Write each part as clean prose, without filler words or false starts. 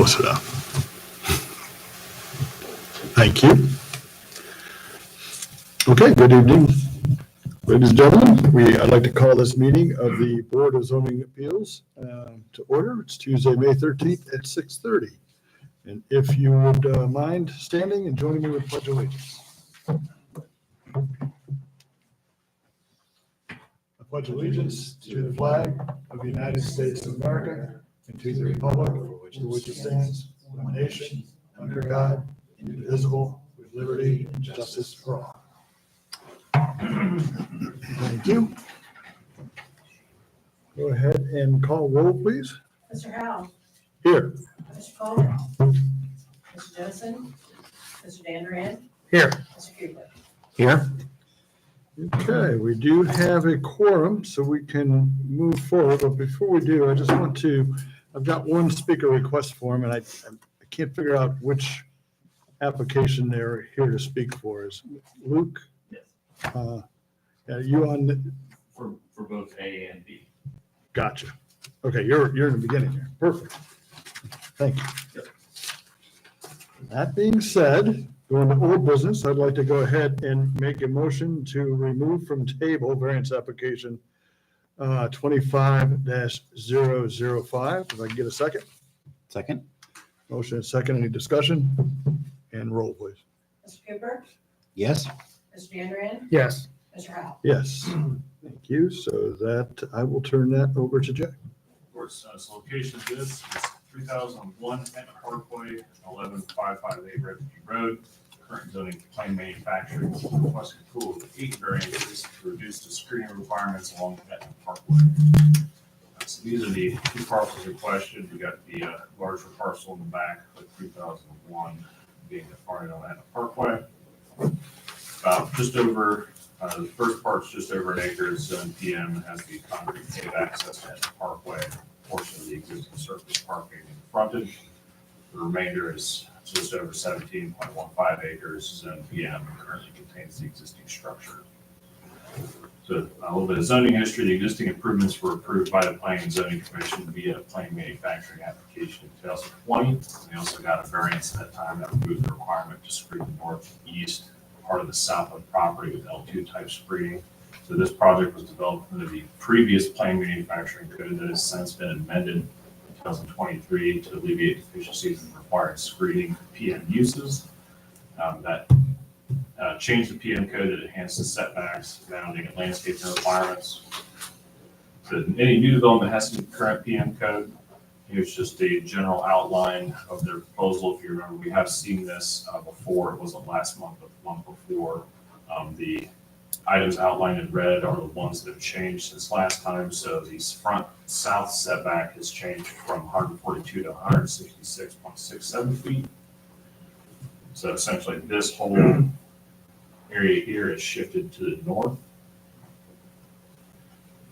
close enough. Thank you. Okay, good evening, ladies and gentlemen. I'd like to call this meeting of the Board of Zoning Appeals to order. It's Tuesday, May 13th at 6:30. And if you would mind standing and joining me with the Pledge of Allegiance. I pledge allegiance to the flag of the United States of America and to the republic for which it stands, one nation, under God, indivisible, with liberty and justice for all. Thank you. Go ahead and call roll, please. Mr. Howell. Here. Mr. Coleman. Mr. Dennison. Mr. Dan Duran. Here. Mr. Cooper. Here. Okay, we do have a quorum, so we can move forward. But before we do, I just want to, I've got one speaker request form, and I can't figure out which application they're here to speak for. Is Luke? Yes. Are you on? For both A and B. Gotcha. Okay, you're in the beginning here. Perfect. Thank you. Yep. That being said, going to old business, I'd like to go ahead and make a motion to remove from table variance application 25-005. If I can get a second. Second. Motion and second. Any discussion? And roll, please. Mr. Cooper. Yes. Mr. Dan Duran. Yes. Mr. Howell. Yes. Thank you. So that I will turn that over to Jack. Of course, so location of this is 3001 Etna Parkway, 1155A Refugee Road. Current zoning plain manufacturing, requesting approval of 8 variances to reduce the screening requirements along Etna Parkway. So these are the 2 parcels in question. We got the larger parcel in the back, with 3001 being the far end on Etna Parkway. Just over, the first part's just over an acre, zone PM, and has the concrete paved access to Etna Parkway, portion of the existing surface parking and frontage. The remainder is just over 17.15 acres, zone PM, and currently contains the existing structure. So a little bit of zoning history. The existing improvements were approved by the Planning and Zoning Commission via a plain manufacturing application in 2020. They also got a variance at that time that removed the requirement to screen the northeast part of the southland property with L2 type screening. So this project was developed under the previous plain manufacturing code that has since been amended in 2023 to alleviate deficiencies in required screening PM uses. That changed the PM code that enhanced the setbacks, bounding, and landscaping requirements. So any new development has to meet current PM code. Here's just a general outline of their proposal. If you remember, we have seen this before. It wasn't last month, but the month before. The items outlined in red are the ones that have changed since last time. So the front south setback has changed from 142 to 166.67 feet. So essentially this whole area here is shifted to the north.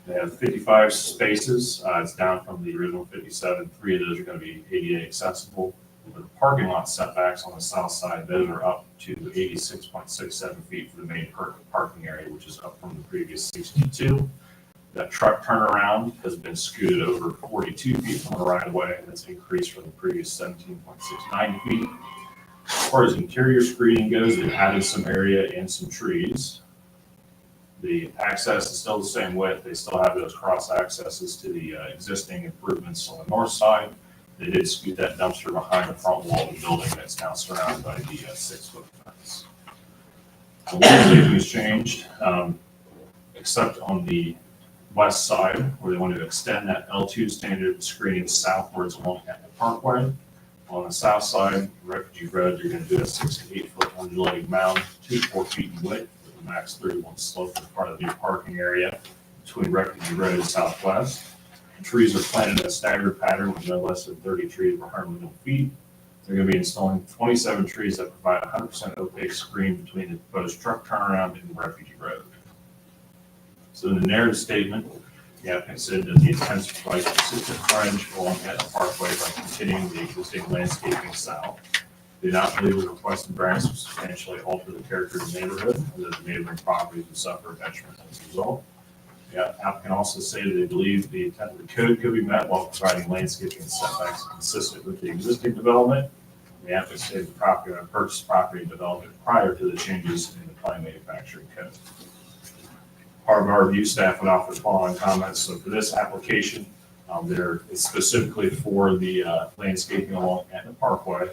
They have 55 spaces. It's down from the original 57. 3 of those are going to be ADA accessible. The parking lot setbacks on the south side, those are up to 86.67 feet for the main parking area, which is up from the previous 62. That truck turnaround has been scooted over 42 feet from the right of way. That's increased from the previous 17.69 feet. As far as interior screening goes, they've added some area and some trees. The access is still the same width. They still have those cross accesses to the existing improvements on the north side. They did scoot that dumpster behind the front wall of the building that's now surrounded by the 6-foot fence. The landscaping has changed, except on the west side where they wanted to extend that L2 standard screening southwards along Etna Parkway. On the south side, Refugee Road, you're going to do a 6 to 8 foot undulating mound, 2 to 4 feet in width, with a max 31 slope as part of the new parking area between Refugee Road and Southwest. The trees are planted in a staggered pattern with no less than 30 trees per 100 linear feet. They're going to be installing 27 trees that provide 100% opaque screen between the proposed truck turnaround and Refugee Road. So in the narrative statement, the applicant said that the intent is to provide consistent frontage along Etna Parkway by continuing the existing landscaping south. They did not believe the requested variance would substantially alter the character of the neighborhood, or that the neighboring properties would suffer detriment as a result. The applicant also stated they believe the intent of the code could be met while providing landscaping and setbacks consistent with the existing development. The applicant stated the property owner purchased property and developed it prior to the changes in the planned manufacturing code. Part of our review, staff would offer the following comments. So for this application, there is specifically for the landscaping along Etna Parkway.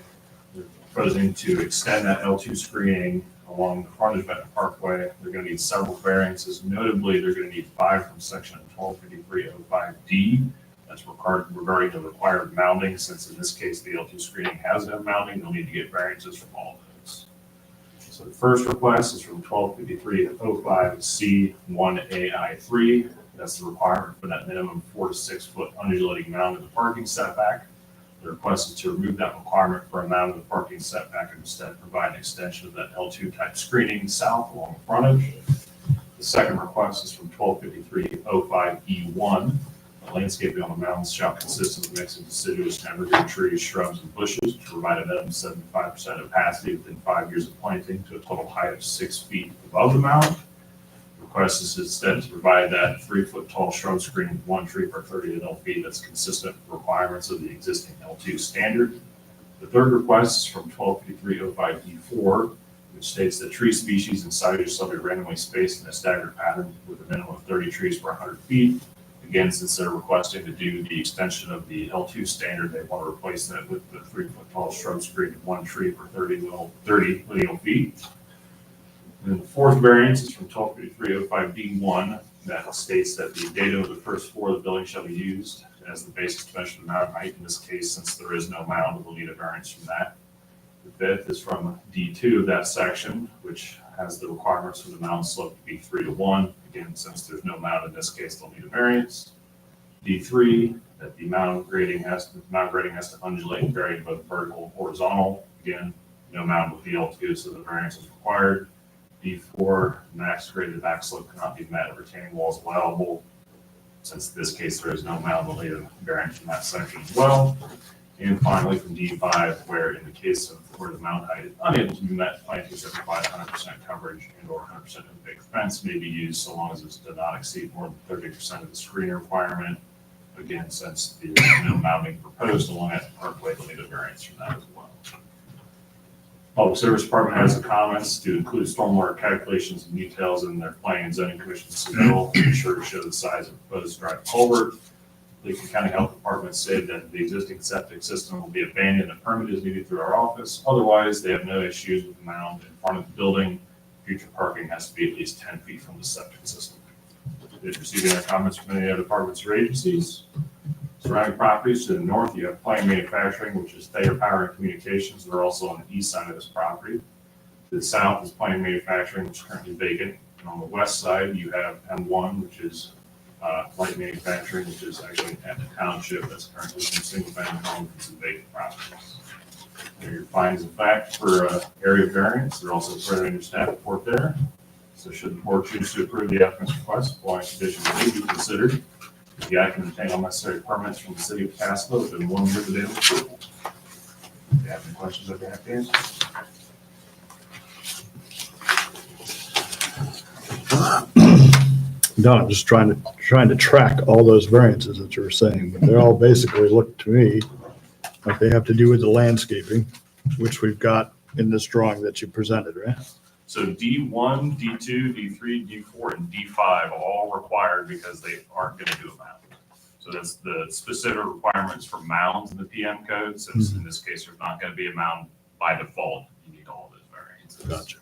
They're proposing to extend that L2 screening along the frontage of Etna Parkway. They're going to need several variances. Notably, they're going to need 5 from section 1253.05D. That's regarding the required mounting. Since in this case, the L2 screening has no mounting, they'll need to get variances from all of those. So the first request is from 1253.05C1AI3. That's the requirement for that minimum 4 to 6 foot undulating mound in the parking setback. The request is to remove that requirement for a mound in the parking setback and instead provide an extension of that L2 type screening south along the frontage. The second request is from 1253.05E1. The landscaping on the mounds shall consist of a mix of deciduous and evergreen trees, shrubs, and bushes to provide a minimum 75% opacity within 5 years of planting to a total height of 6 feet above the mound. Request is instead to provide that 3 foot tall shrub screen with 1 tree per 30 adult feet that's consistent with requirements of the existing L2 standard. The third request is from 1253.05E4, which states that tree species and sizes shall be randomly spaced in a staggered pattern with a minimum of 30 trees per 100 feet. Again, since they're requesting to do the extension of the L2 standard, they want to replace that with the 3 foot tall shrub screen with 1 tree per 30 lineal feet. And then the fourth variance is from 1253.05D1 that states that the datum of the first floor of the building shall be used as the basis to measure the mound height. In this case, since there is no mound, we'll need a variance from that. The fifth is from D2 of that section, which has the requirements for the mound slope to be 3 to 1. Again, since there's no mound in this case, they'll need a variance. D3, that the mound grading has to undulate and vary both vertical and horizontal. Again, no mound with the L2, so the variance is required. D4, max graded back slope cannot be met. Retaining walls allowable. Since in this case there is no mound, we'll need a variance from that section as well. And finally, from D5, where in the case of where the mound height is unable to be met, plantings that provide 100% coverage and or 100% of the big fence may be used so long as it does not exceed more than 30% of the screening requirement. Again, since there is no mounding proposed along that parkway, they'll need a variance from that as well. Public Service Department has the comments to include stormwater calculations and details in their planning and zoning commission submittal to ensure to show the size of proposed dry culvert. Lincoln County Health Department said that the existing septic system will be abandoned if permit is needed through our office. Otherwise, they have no issues with the mound in front of the building. Future parking has to be at least 10 feet from the septic system. Did you receive any comments from any other departments or agencies? Surrounding properties to the north, you have Plain Manufacturing, which is Thayer Power and Communications. They're also on the east side of this property. To the south is Plain Manufacturing, which is currently vacant. And on the west side, you have M1, which is Light Manufacturing, which is actually at the township that's currently some single-family homes and some vacant properties. There are your findings of fact for area variance. They're also further in your staff report there. So should the board choose to approve the applicant's request, following conditions may be considered. The applicant obtain all necessary permits from the city of Pataskala within 1 year of the date of approval. If you have any questions, I'd be happy to answer. No, I'm just trying to track all those variances that you were saying, but they all basically look to me like they have to do with the landscaping, which we've got in this drawing that you presented, right? So D1, D2, D3, D4, and D5 are all required because they aren't going to do a mound. So that's the specific requirements for mounds in the PM code. Since in this case, there's not going to be a mound by default, you need all those variances. Gotcha.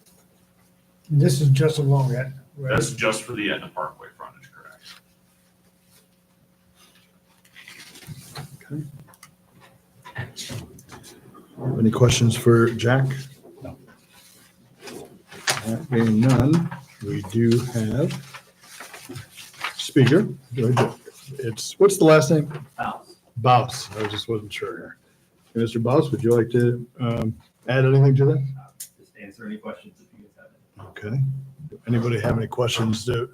This is just along that, right? That's just for the Etna Parkway frontage, correct? Okay. Any questions for Jack? No. That being none, we do have speaker. It's, what's the last name? Baus. I just wasn't sure here. Mr. Baus, would you like to add anything to that? Just answer any questions if you guys have any. Okay. Anybody have any questions that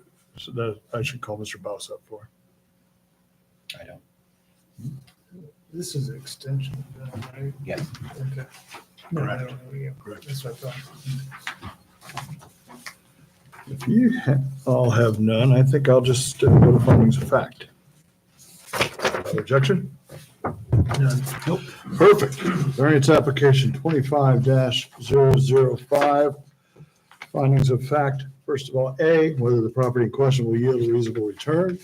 I should call Mr. Baus up for? I don't. This is an extension, right? Yes. Okay. No, I don't know, yeah. Correct. That's what I thought. If you all have none, I think I'll just go to findings of fact. Objection? None. Nope. Perfect. Variance application 25-005. Findings of fact. First of all, A, whether the property in question will yield a reasonable return,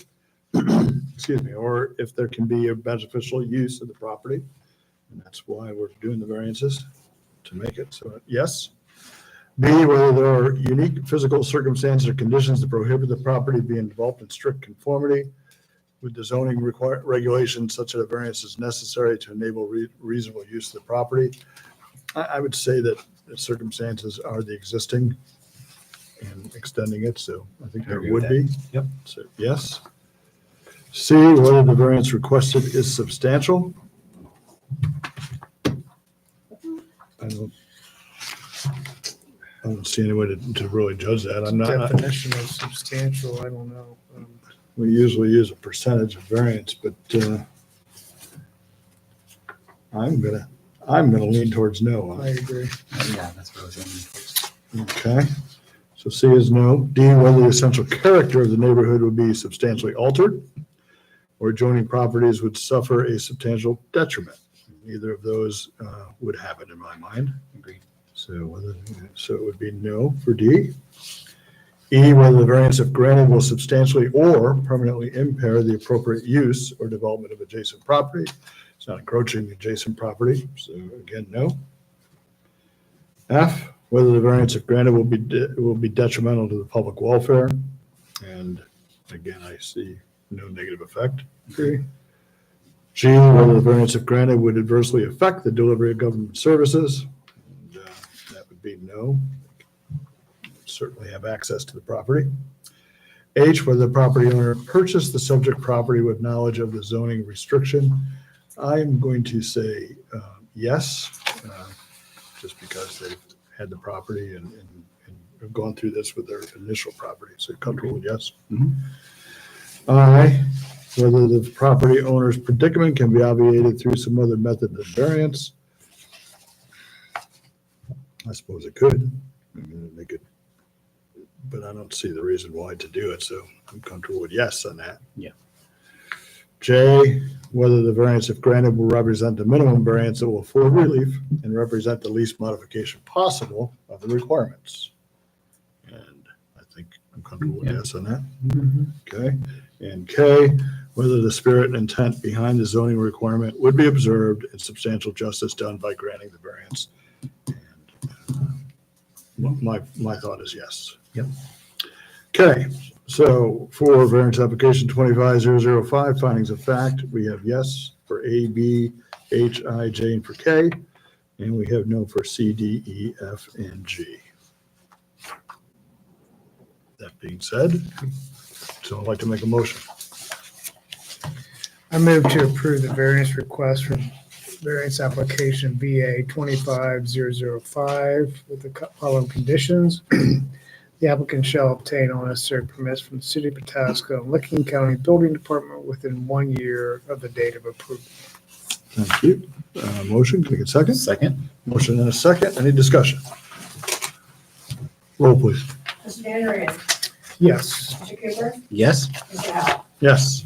excuse me, or if there can be a beneficial use of the property. And that's why we're doing the variances, to make it. So, yes. B, whether there are unique physical circumstances or conditions that prohibit the property being developed in strict conformity with the zoning regulations, such that a variance is necessary to enable reasonable use of the property. I would say that the circumstances are the existing and extending it, so I think there agree with would be. Yep. So, yes. C, whether the variance requested is substantial. I don't see any way to really judge that. I'm not, Definition of substantial, I don't know. we usually use a percentage of variance, but I'm gonna lean towards no. I agree. Yeah, that's what I was thinking. Okay, so C is no. D, whether the essential character of the neighborhood would be substantially altered or adjoining properties would suffer a substantial detriment. Neither of those would happen in my mind. Agreed. So it would be no for D. E, whether the variance if granted will substantially or permanently impair the appropriate use or development of adjacent property. It's not encroaching adjacent property, so again, no. F, whether the variance if granted will be detrimental to the public welfare. And again, I see no negative effect. Okay. G, whether the variance if granted would adversely affect the delivery of government services. And, that would be no. Certainly have access to the property. H, whether the property owner purchased the subject property with knowledge of the zoning restriction. I'm going to say yes, just because they've had the property and have gone through this with their initial property. So comfortable with yes. Mhm. I, whether the property owner's predicament can be obviated through some other method of variance. I suppose it could. I mean, they could, but I don't see the reason why to do it, so I'm comfortable with yes on that. Yeah. J, whether the variance, if granted, will represent the minimum variance that will afford relief and represent the least modification possible of the requirements. And I think I'm comfortable with Yeah. yes on that. Okay. And K, whether the spirit and intent behind the zoning requirement would be observed and substantial justice done by granting the variance. And my thought is yes. Yep. Okay, so for variance application 25-005, findings of fact, we have yes for A, B, H, I, J, and for K, and we have no for C, D, E, F, and G. That being said, so I'd like to make a motion. I move to approve the variance request for variance application VA 25-005 with the following conditions. The applicant shall obtain all necessary permits from the city of Pataskala and Licking County Building Department within 1 year of the date of approval. Thank you. Motion, can I get a second? Second? Motion and a second. Any discussion? Roll, please. Mr. Van Ryn, Yes. Mr. Cooper, Yes. Mr. Howell. Yes.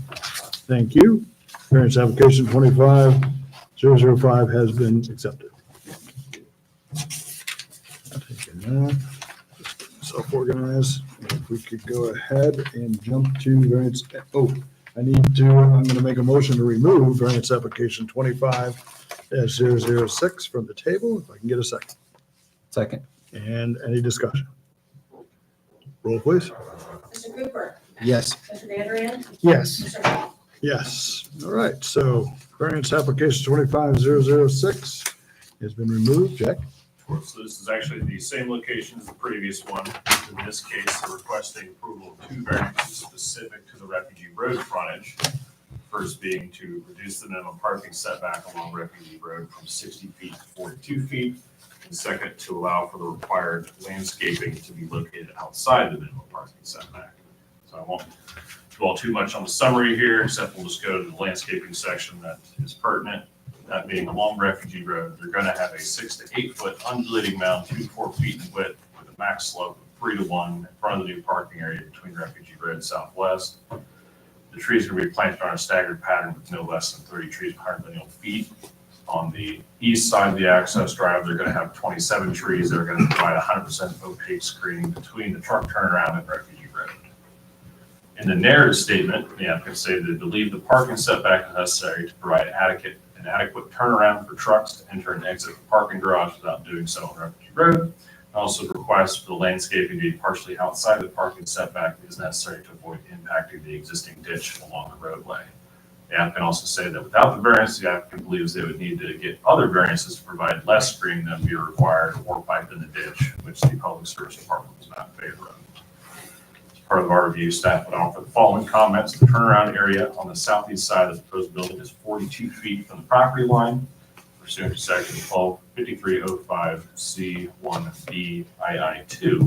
Thank you. Variance application 25-005 has been accepted. Self-organize. If we could go ahead and jump to variance, I'm going to make a motion to remove variance application 25-006 from the table, if I can get a second. Second? And any discussion? Roll, please. Mr. Cooper, Yes. Mr. Van Ryn, Yes. Mr. Howell. Yes. All right. So variance application 25-006 has been removed. Jack? So this is actually the same location as the previous one. In this case, they're requesting approval of two variances specific to the Refugee Road frontage. First being to reduce the minimum parking setback along Refugee Road from 60 feet to 42 feet. And second, to allow for the required landscaping to be located outside the minimum parking setback. So I won't dwell too much on the summary here, except we'll just go to the landscaping section that is pertinent. That being along Refugee Road, they're going to have a 6 to 8 foot undulating mound, 2 to 4 feet in width with a max slope of 3-to-1 in front of the new parking area between Refugee Road and Southwest. The trees are going to be planted on a staggered pattern with no less than 30 trees per 100 lineal feet. On the east side of the access drive, they're going to have 27 trees that are going to provide 100% opaque screening between the truck turnaround and Refugee Road. In the narrative statement, the applicant stated they believe the parking setback is necessary to provide an adequate turnaround for trucks to enter and exit the parking garage without doing so on Refugee Road. Also, the request for the landscaping to be partially outside the parking setback is necessary to avoid impacting the existing ditch along the roadway. The applicant also said that without the variance, the applicant believes they would need to get other variances to provide less screening than would be required or pipe in the ditch, which the Public Service Department was not in favor of. As part of our review, staff would offer the following comments. The turnaround area on the southeast side of the proposed building is 42 feet from the property line, pursuant to section 125305 C1B II.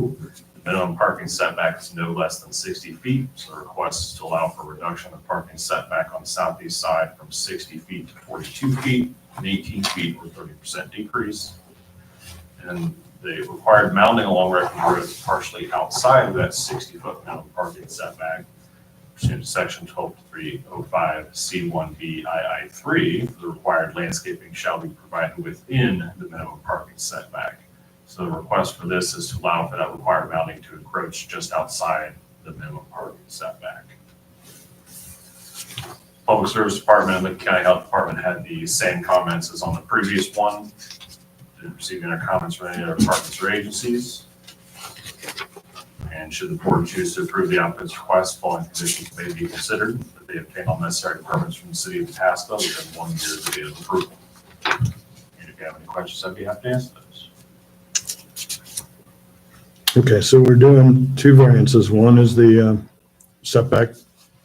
The minimum parking setback is no less than 60 feet, so the request is to allow for reduction of parking setback on the southeast side from 60 feet to 42 feet, and 18 feet or 30% decrease. And the required mounting along Refugee Road is partially outside of that 60-foot minimum parking setback, pursuant to section 12305 C1B II. The required landscaping shall be provided within the minimum parking setback. So the request for this is to allow for that required mounting to encroach just outside the minimum parking setback. Public Service Department and the County Health Department had the same comments as on the previous one. Didn't receive any comments from any other departments or agencies. And should the board choose to approve the applicant's request, following conditions may be considered, that they obtain all necessary permits from the city of Pataskala within 1 year of the date of approval. And if you have any questions, I'd be happy to answer those. Okay, so we're doing two variances. One is the setback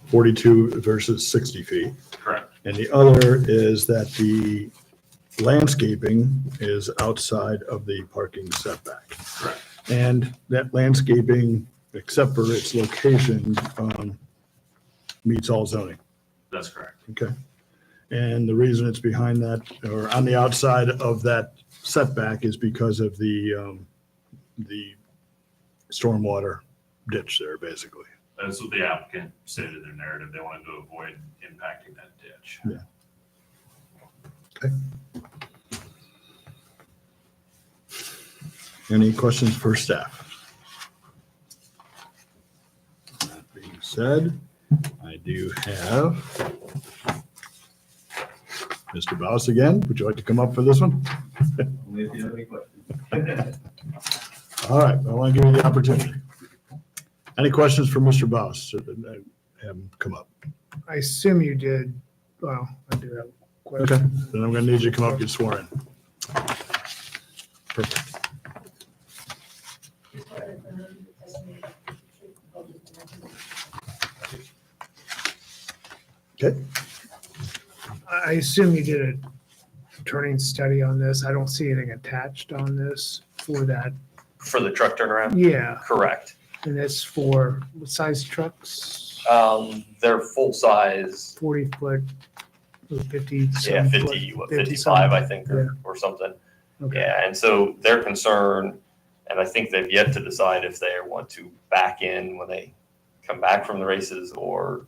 42 versus 60 feet. Correct. And the other is that the landscaping is outside of the parking setback. Correct. And that landscaping, except for its location, meets all zoning. That's correct. Okay. And the reason it's behind that, or on the outside of that setback, is because of the stormwater ditch there, basically. That's what the applicant stated in their narrative. They wanted to avoid impacting that ditch. Yeah. Okay. Any questions for staff? That being said, I do have Mr. Baus again. Would you like to come up for this one? Only if you have any questions. All right, I want to give you the opportunity. Any questions for Mr. Baus? Have him come up. I assume you did, well, I do have a question. Okay, then I'm going to need you to come up and get sworn in. Perfect. Okay. I assume you did a turning study on this. I don't see anything attached on this for that. For the truck turnaround? Yeah, Correct. and it's for what size trucks? They're full size, 40 foot, or 50? yeah, some 50, foot, what, 50 55, I some? think, Yeah. or something. Okay, Yeah, and so their concern, and I think they've yet to decide if they want to back in when they come back from the races or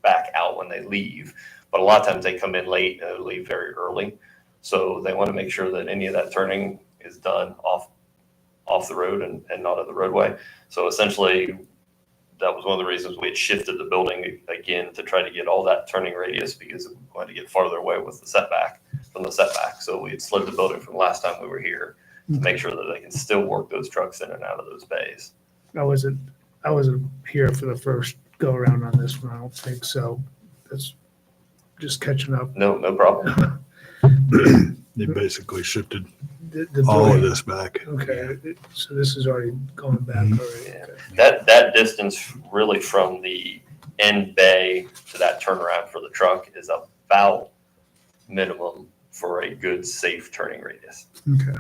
back out when they leave. But a lot of times they come in late and they leave very early. So they want to make sure that any of that turning is done off the road and not of the roadway. So essentially, that was one of the reasons we had shifted the building again to try to get all that turning radius because we wanted to get farther away with the setback from the setback. So we had slid the building from last time we were here to make sure that they can still work those trucks in and out of those bays. I wasn't here for the first go around on this one, I don't think so. That's just catching up. No problem. They basically shifted The all of building- this back. Okay, so this is already going back Mhm. already. Yeah. Okay. That distance really from the end bay to that turnaround for the truck is about minimum for a good, safe turning radius. Okay.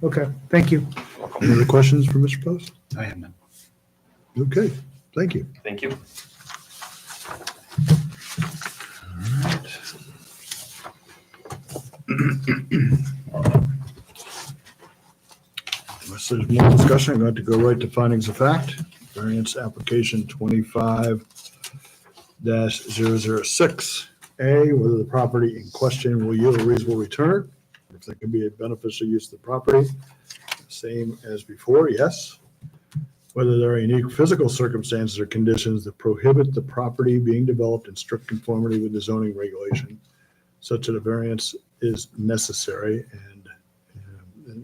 Okay, thank you. Any other questions for Mr. Post? I have none. Okay, thank you. Thank you. Unless there's more discussion, I'm going to go right to findings of fact. Variance application 25-006. A, whether the property in question will yield a reasonable return, if there can be a beneficial use of the property. Same as before, yes. Whether there are unique physical circumstances or conditions that prohibit the property being developed in strict conformity with the zoning regulation, such that a variance is necessary, and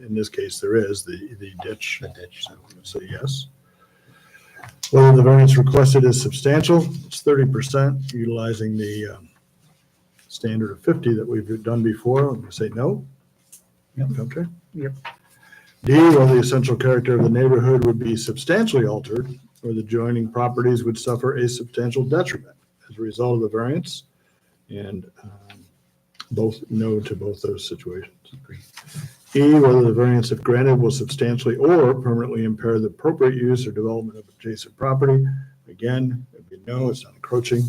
in this case, there is the ditch. The ditch. So I'm going to say yes. Whether the variance requested is substantial, it's 30%, utilizing the standard of 50 that we've done before. I'm going to say no. Yep. Okay. Yep. D, whether the essential character of the neighborhood would be substantially altered or the adjoining properties would suffer a substantial detriment as a result of the variance. And both no to both those situations. E, whether the variance, if granted, will substantially or permanently impair the appropriate use or development of adjacent property. Again, it'd be no, it's not encroaching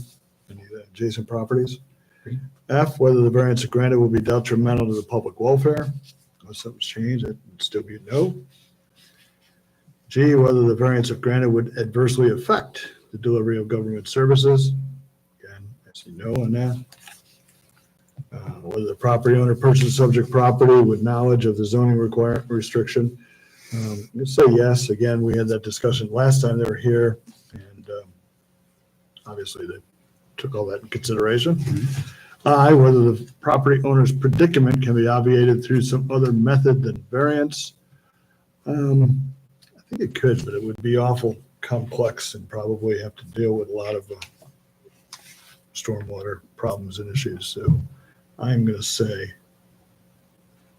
any of the adjacent properties. F, whether the variance if granted will be detrimental to the public welfare. Unless something's changed, it would still be no. G, whether the variance if granted would adversely affect the delivery of government services. Again, I see no on that. Whether the property owner purchased subject property with knowledge of the zoning restriction. Let's say yes. Again, we had that discussion last time they were here, and obviously they took all that in consideration. I, whether the property owner's predicament can be obviated through some other method than variance. I think it could, but it would be awful complex and probably have to deal with a lot of stormwater problems and issues. So I'm going to say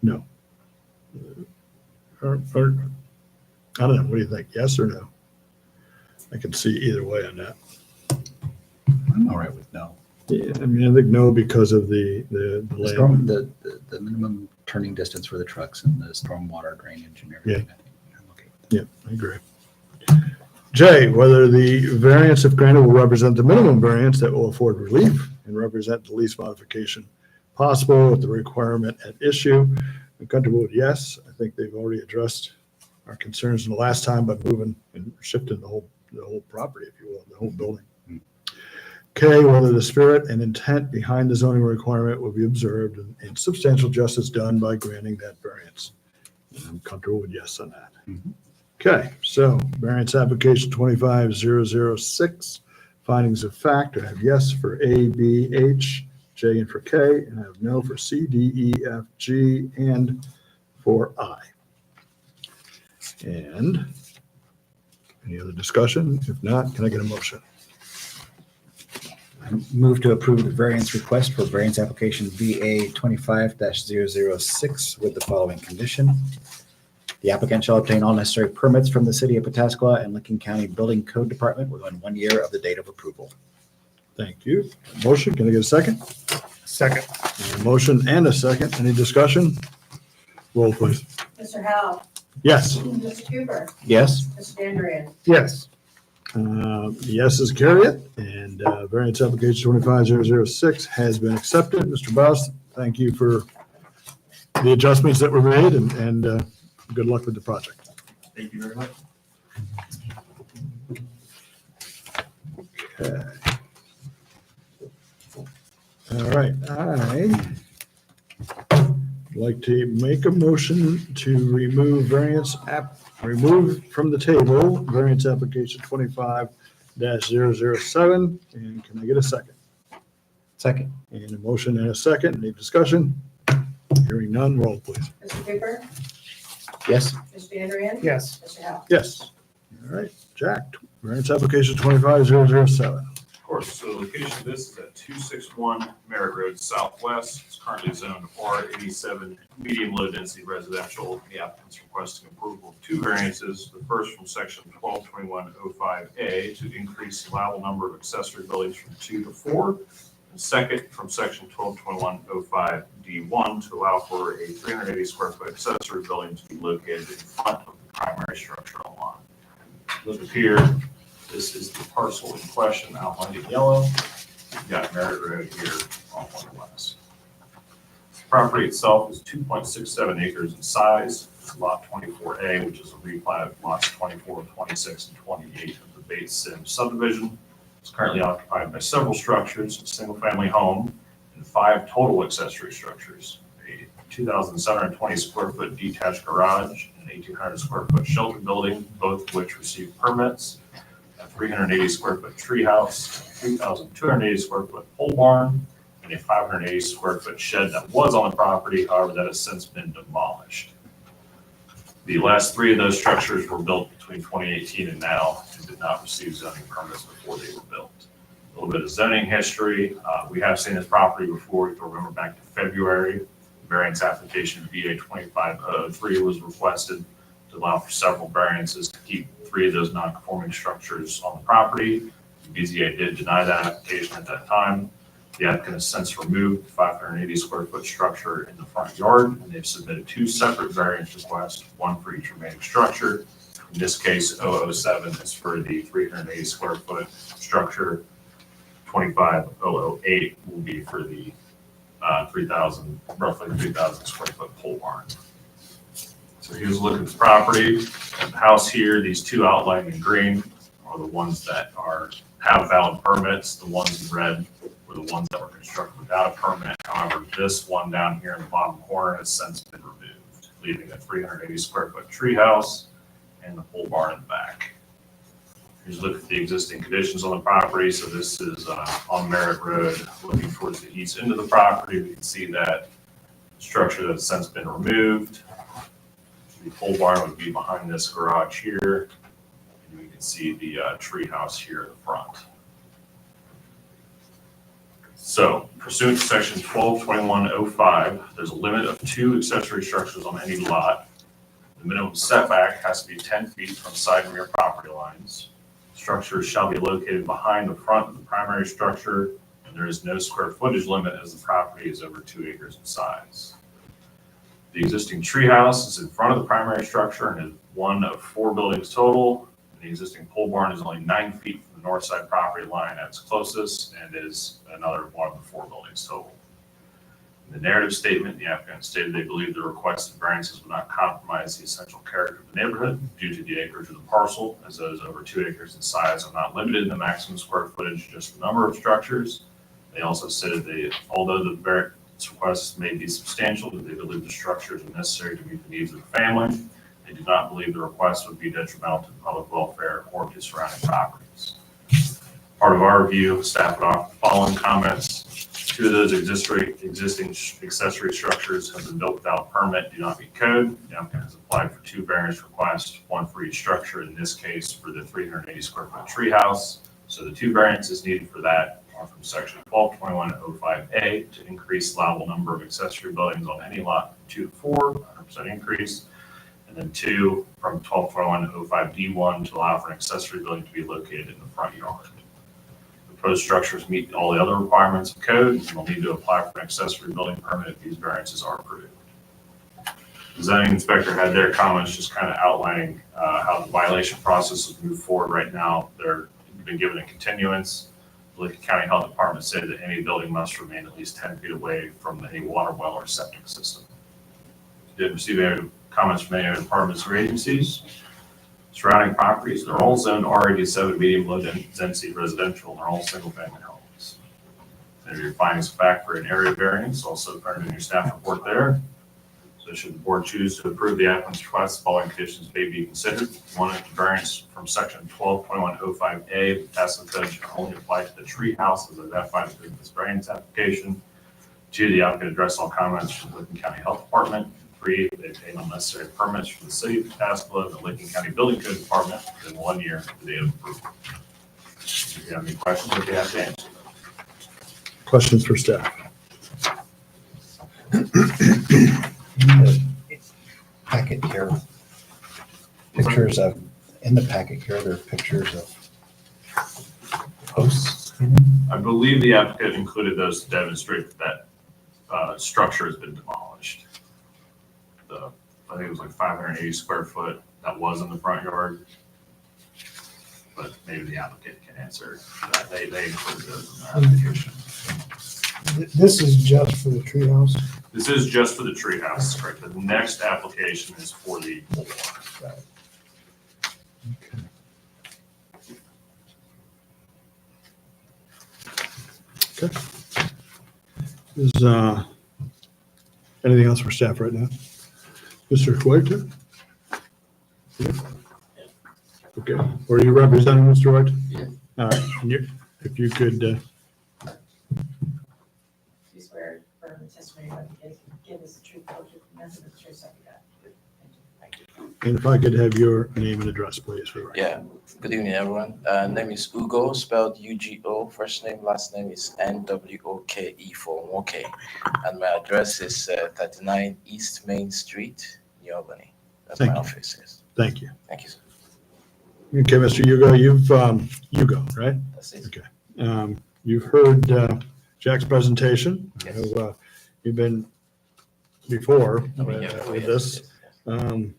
no. Or, I don't know. What do you think? Yes or no? I can see either way on that. I'm all right with no. Yeah, I mean, I think no because of the The land. storm, the minimum turning distance for the trucks and the stormwater drainage and everything. I think I'm okay with that. Yeah, I agree. J, whether the variance if granted will represent the minimum variance that will afford relief and represent the least modification possible with the requirement at issue. I'm comfortable with yes. I think they've already addressed our concerns in the last time by moving and shifting the whole property, if you will, the whole building. K, whether the spirit and intent behind the zoning requirement will be observed and substantial justice done by granting that variance. I'm comfortable with yes on that. Okay, so variance application 25-006, findings of fact. I have yes for A, B, H, J, and for K, and I have no for C, D, E, F, G, and for I. And any other discussion? If not, can I get a motion? I move to approve the variance request for variance application VA 25-006 with the following condition. The applicant shall obtain all necessary permits from the city of Pataskala and Licking County Building Code Department within 1 year of the date of approval. Thank you. Motion, can I get a second? Second. A motion and a second. Any discussion? Roll, please. Mr. Howe, Yes. Mr. Cooper, Yes. Mr. Dandrian, Yes. Yes is carry it, and variance application 25-006 has been accepted. Mr. Boss, thank you for the adjustments that were made, and good luck with the project. Thank you very much. Okay. All right, I'd like to make a motion to remove remove from the table variance application 25-007, and can I get a second? Second. And a motion and a second. Any discussion? Hearing none, roll please. Mr. Cooper, Yes. Mr. Dandrian. Yes. Mr. Howe. Yes. All right, Jack, variance application 25-007. Of course, so the location of this is at 261 Merritt Road Southwest. It's currently zoned R87, medium low density residential. The applicant's requesting approval of two variances. The first from section 1221.05A to increase the allowable number of accessory buildings from 2 to 4. And second from section 1221.05D1 to allow for a 380 square foot accessory building to be located in front of the primary structure on the lot. Look up here. This is the parcel in question outlined in yellow. You've got Merritt Road here off on the west. The property itself is 2.67 acres in size. lot 24A, which is a replat of lots 24, 26, and 28 of the Bates Sim subdivision. It's currently occupied by several structures, a single-family home, and 5 total accessory structures. A 2,720 square foot detached garage, an 1,800 square foot shelter building, both of which received permits, a 380 square foot treehouse, a 3,280 square foot pole barn, and a 580 square foot shed that was on the property, however, that has since been demolished. The last 3 of those structures were built between 2018 and now and did not receive zoning permits before they were built. A little bit of zoning history. We have seen this property before. If you remember back to February, variance application VA 2503 was requested to allow for several variances to keep 3 of those non-conforming structures on the property. The BZA did deny that application at that time. The applicant has since removed the 580 square foot structure in the front yard, and they've submitted 2 separate variance requests, one for each remaining structure. In this case, 007 is for the 380 square foot structure. 25008 will be for the roughly 3,000 square foot pole barn. So here's a look at the property. The house here, these 2 outlined in green are the ones that have valid permits. The ones in red were the ones that were constructed without a permit. However, this one down here in the bottom corner has since been removed, leaving a 380 square foot treehouse and the pole barn in the back. Here's a look at the existing conditions on the property. So this is on Merritt Road, looking towards the east end of the property. We can see that structure that has since been removed. The pole barn would be behind this garage here. And we can see the tree house here in the front. So pursuant to section 122105, there's a limit of 2 accessory structures on any lot. The minimum setback has to be 10 feet from side and rear property lines. Structures shall be located behind the front of the primary structure, and there is no square footage limit as the property is over 2 acres in size. The existing treehouse is in front of the primary structure and is one of 4 buildings total. The existing pole barn is only 9 feet from the north side property line at its closest and is another one of the 4 buildings total. In the narrative statement, the applicant stated they believe the requested variances will not compromise the essential character of the neighborhood due to the acreage of the parcel, as those over 2 acres in size are not limited in the maximum square footage, just the number of structures. They also stated although the variance requests may be substantial, they believe the structures are necessary to meet the needs of the family. They do not believe the request would be detrimental to the public welfare or to surrounding properties. Part of our review, staff would offer the following comments. 2 of those existing accessory structures have been built without permit, do not meet code. The applicant has applied for 2 variance requests, 1 for each structure, in this case for the 380 square foot treehouse. So the 2 variances needed for that are from section 122105A to increase allowable number of accessory buildings on any lot from 2 to 4, 100% increase. And then 2 from 122105D1 to allow for an accessory building to be located in the front yard. Proposed structures meet all the other requirements of code, and will need to apply for an accessory building permit if these variances are approved. The zoning inspector had their comments just kind of outlining how the violation process has moved forward right now. They're been given a continuance. The Lincoln County Health Department said that any building must remain at least 10 feet away from any water well or septic system. Didn't receive any comments from any other departments or agencies. Surrounding properties, they're all zoned R87 medium low density residential, and they're all single family homes. There's your findings of fact for an area variance, also printed in your staff report there. So should the board choose to approve the applicant's request, the following conditions may be considered. 1, the variance from section 122105A of the Pataskala Code shall only apply to the tree house as identified in this variance application. 2, the applicant address all comments from the Lincoln County Health Department. 3, they obtain all necessary permits from the city of Pataskala and the Lincoln County Building Code Department within 1 year of the date of approval. If you have any questions, I'd be happy to answer. Questions for staff? Packet here, pictures of, in the packet here, there are pictures of posts. I believe the applicant included those to demonstrate that structure has been demolished. I think it was like 580 square foot that was in the front yard. But maybe the applicant can answer that. They included those in their application. This is just for the treehouse? This is just for the tree house, correct? The next application is for the pole barn. Okay. Is, anything else for staff right now? Mr. Huerta? Okay, or are you representing Mr. Huerta? Yeah. All right, and if you could, Do you swear affirm the testimony you're about to give is the truth, the whole truth, and nothing but the truth, so help you God? Thank you. and if I could have your name and address, please, for the record. Yeah, good evening, everyone. Name is Ugo, spelled Ugo. First name, last name is Nwoke for Woke. And my address is 39 East Main Street, New Albany. That's Thank my you. office. Yes. Thank you. Thank you, sir. Okay, Mr. Hugo, Hugo, right? That's it. Okay. You've heard Jack's presentation. I Yes. know, you've been before I've been here before, with yes, this. yes.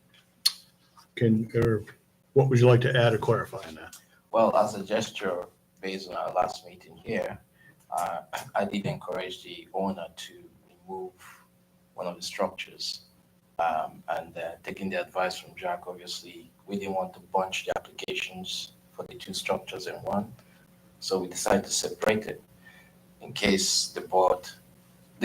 What would you like to add or clarify on that? Well, as a gesture, based on our last meeting here, I did encourage the owner to remove one of the structures. And taking the advice from Jack, obviously, we didn't want to bunch the applications for the two structures in one. So we decided to separate it in case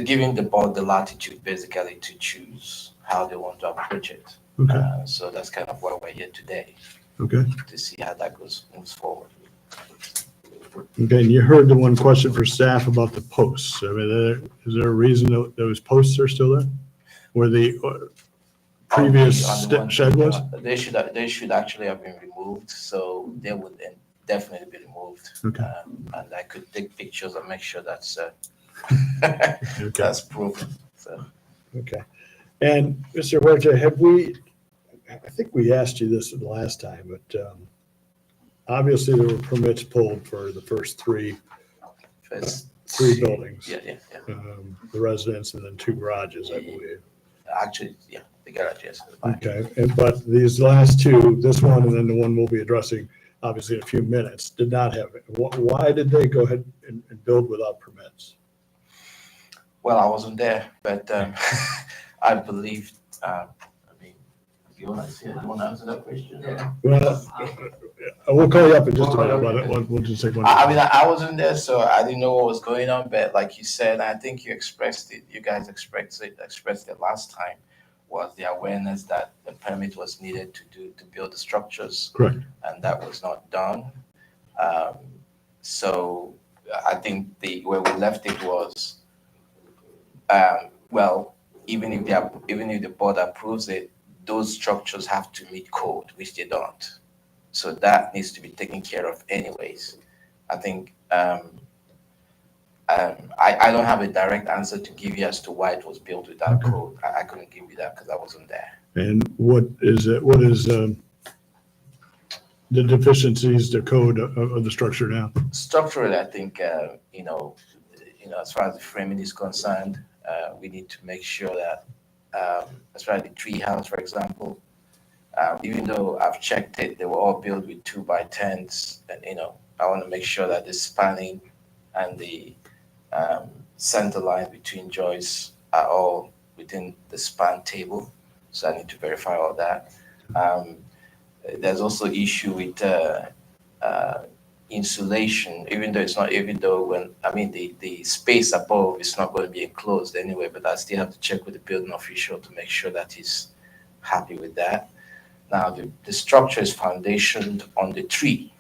giving the board the latitude basically to choose how they want to approach it. Okay, So that's kind of why we're here today, okay. to see how that moves forward. Okay, and you heard the one question for staff about the posts. I mean, is there a reason those posts are still there? Where the previous On the one shed was? They should actually have been removed, so they would then definitely be removed. Okay. And I could take pictures and make sure that's Okay, that's proven. So okay. And Mr. Huerta, I think we asked you this the last time, but obviously there were permits pulled for the first three buildings. Yeah. The residence and then 2 garages, I believe. Actually, yeah, the garage, yes. Okay, but these last 2, this one and then the one we'll be addressing obviously in a few minutes, did not have it. Why did they go ahead and build without permits? Well, I wasn't there, but I believe, I mean, if you want to answer that question? Yeah. Well, we'll call you up in just a minute, but we'll just take one. I mean, I wasn't there, so I didn't know what was going on. But like you said, I think you expressed it. You guys expressed it last time. Was the awareness that the permit was needed to build the structures, Correct. and that was not done. So I think where we left it was, well, even if the board approves it, those structures have to meet code, which they don't. So that needs to be taken care of anyways. I think I don't have a direct answer to give you as to why it was built without code. I couldn't give you that because I wasn't there. And what is the deficiencies, the code of the structure now? Structurally, I think as far as the framing is concerned, we need to make sure that as far as the tree house, for example, even though I've checked it, they were all built with 2x10s, and I want to make sure that the spanning and the center line between joists are all within the span table. So I need to verify all that. There's also issue with insulation, even though the space above is not going to be enclosed anyway, but I still have to check with the building official to make sure that he's happy with that. Now, the structure is foundationed on the tree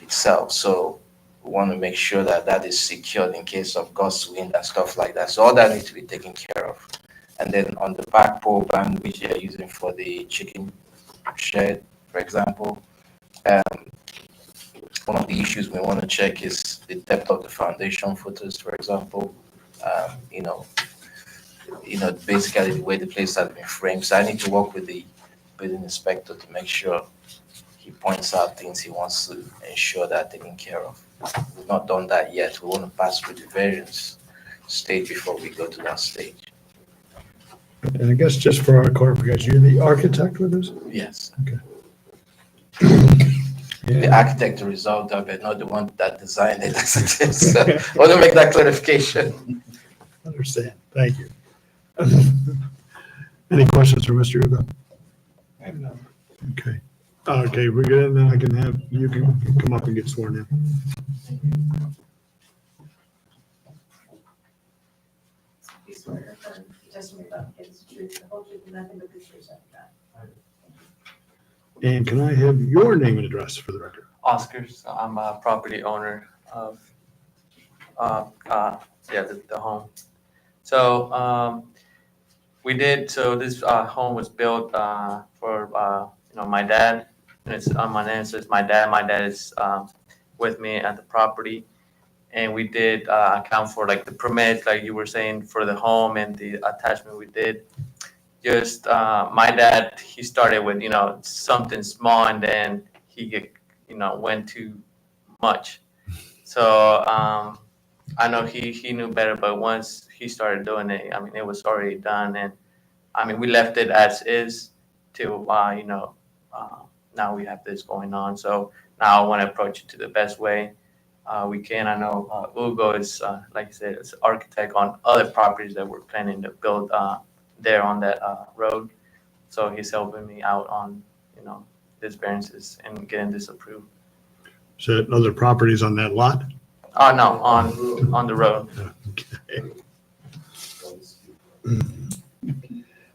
itself, so we want to make sure that that is secured in case of gust, wind, and stuff like that. So all that needs to be taken care of. And then on the back pole band, which they are using for the chicken shed, for example, one of the issues we want to check is the depth of the foundation footers, for example. Basically the way the place has been framed. So I need to work with the building inspector to make sure he points out things he wants to ensure that taken care of. We've not done that yet. We want to pass through the variance stage before we go to that stage. And I guess just for our clarification, you're the architect with this? Yes. Okay. The architect resolved that, but not the one that designed it. So I want to make that clarification. Understand. Thank you. Any questions for Mr. Ugo? I have none. Okay. Okay, we're good, and then I can have, you can come up and get sworn in. You swear or affirm the testimony about to give us the truth, the whole truth, and nothing but the truth, so help you God. And can I have your name and address for the record? Oscar, so I'm a property owner of, the home. So, this, home was built, for, my dad. And it's on my name, so it's my dad. My dad is, with me at the property. And we did, account for like the permits, like you were saying, for the home and the attachment we did. Just, my dad, he started with, something small and then he went too much. So I know he knew better, but once he started doing it, I mean, it was already done. And I mean, we left it as is till, now we have this going on. So now I want to approach it to the best way we can. I know Ugo is, like I said, is an architect on other properties that we're planning to build there on that road. So he's helping me out on, these variances and getting this approved. Is that other properties on that lot? Oh, no, on the road. Okay.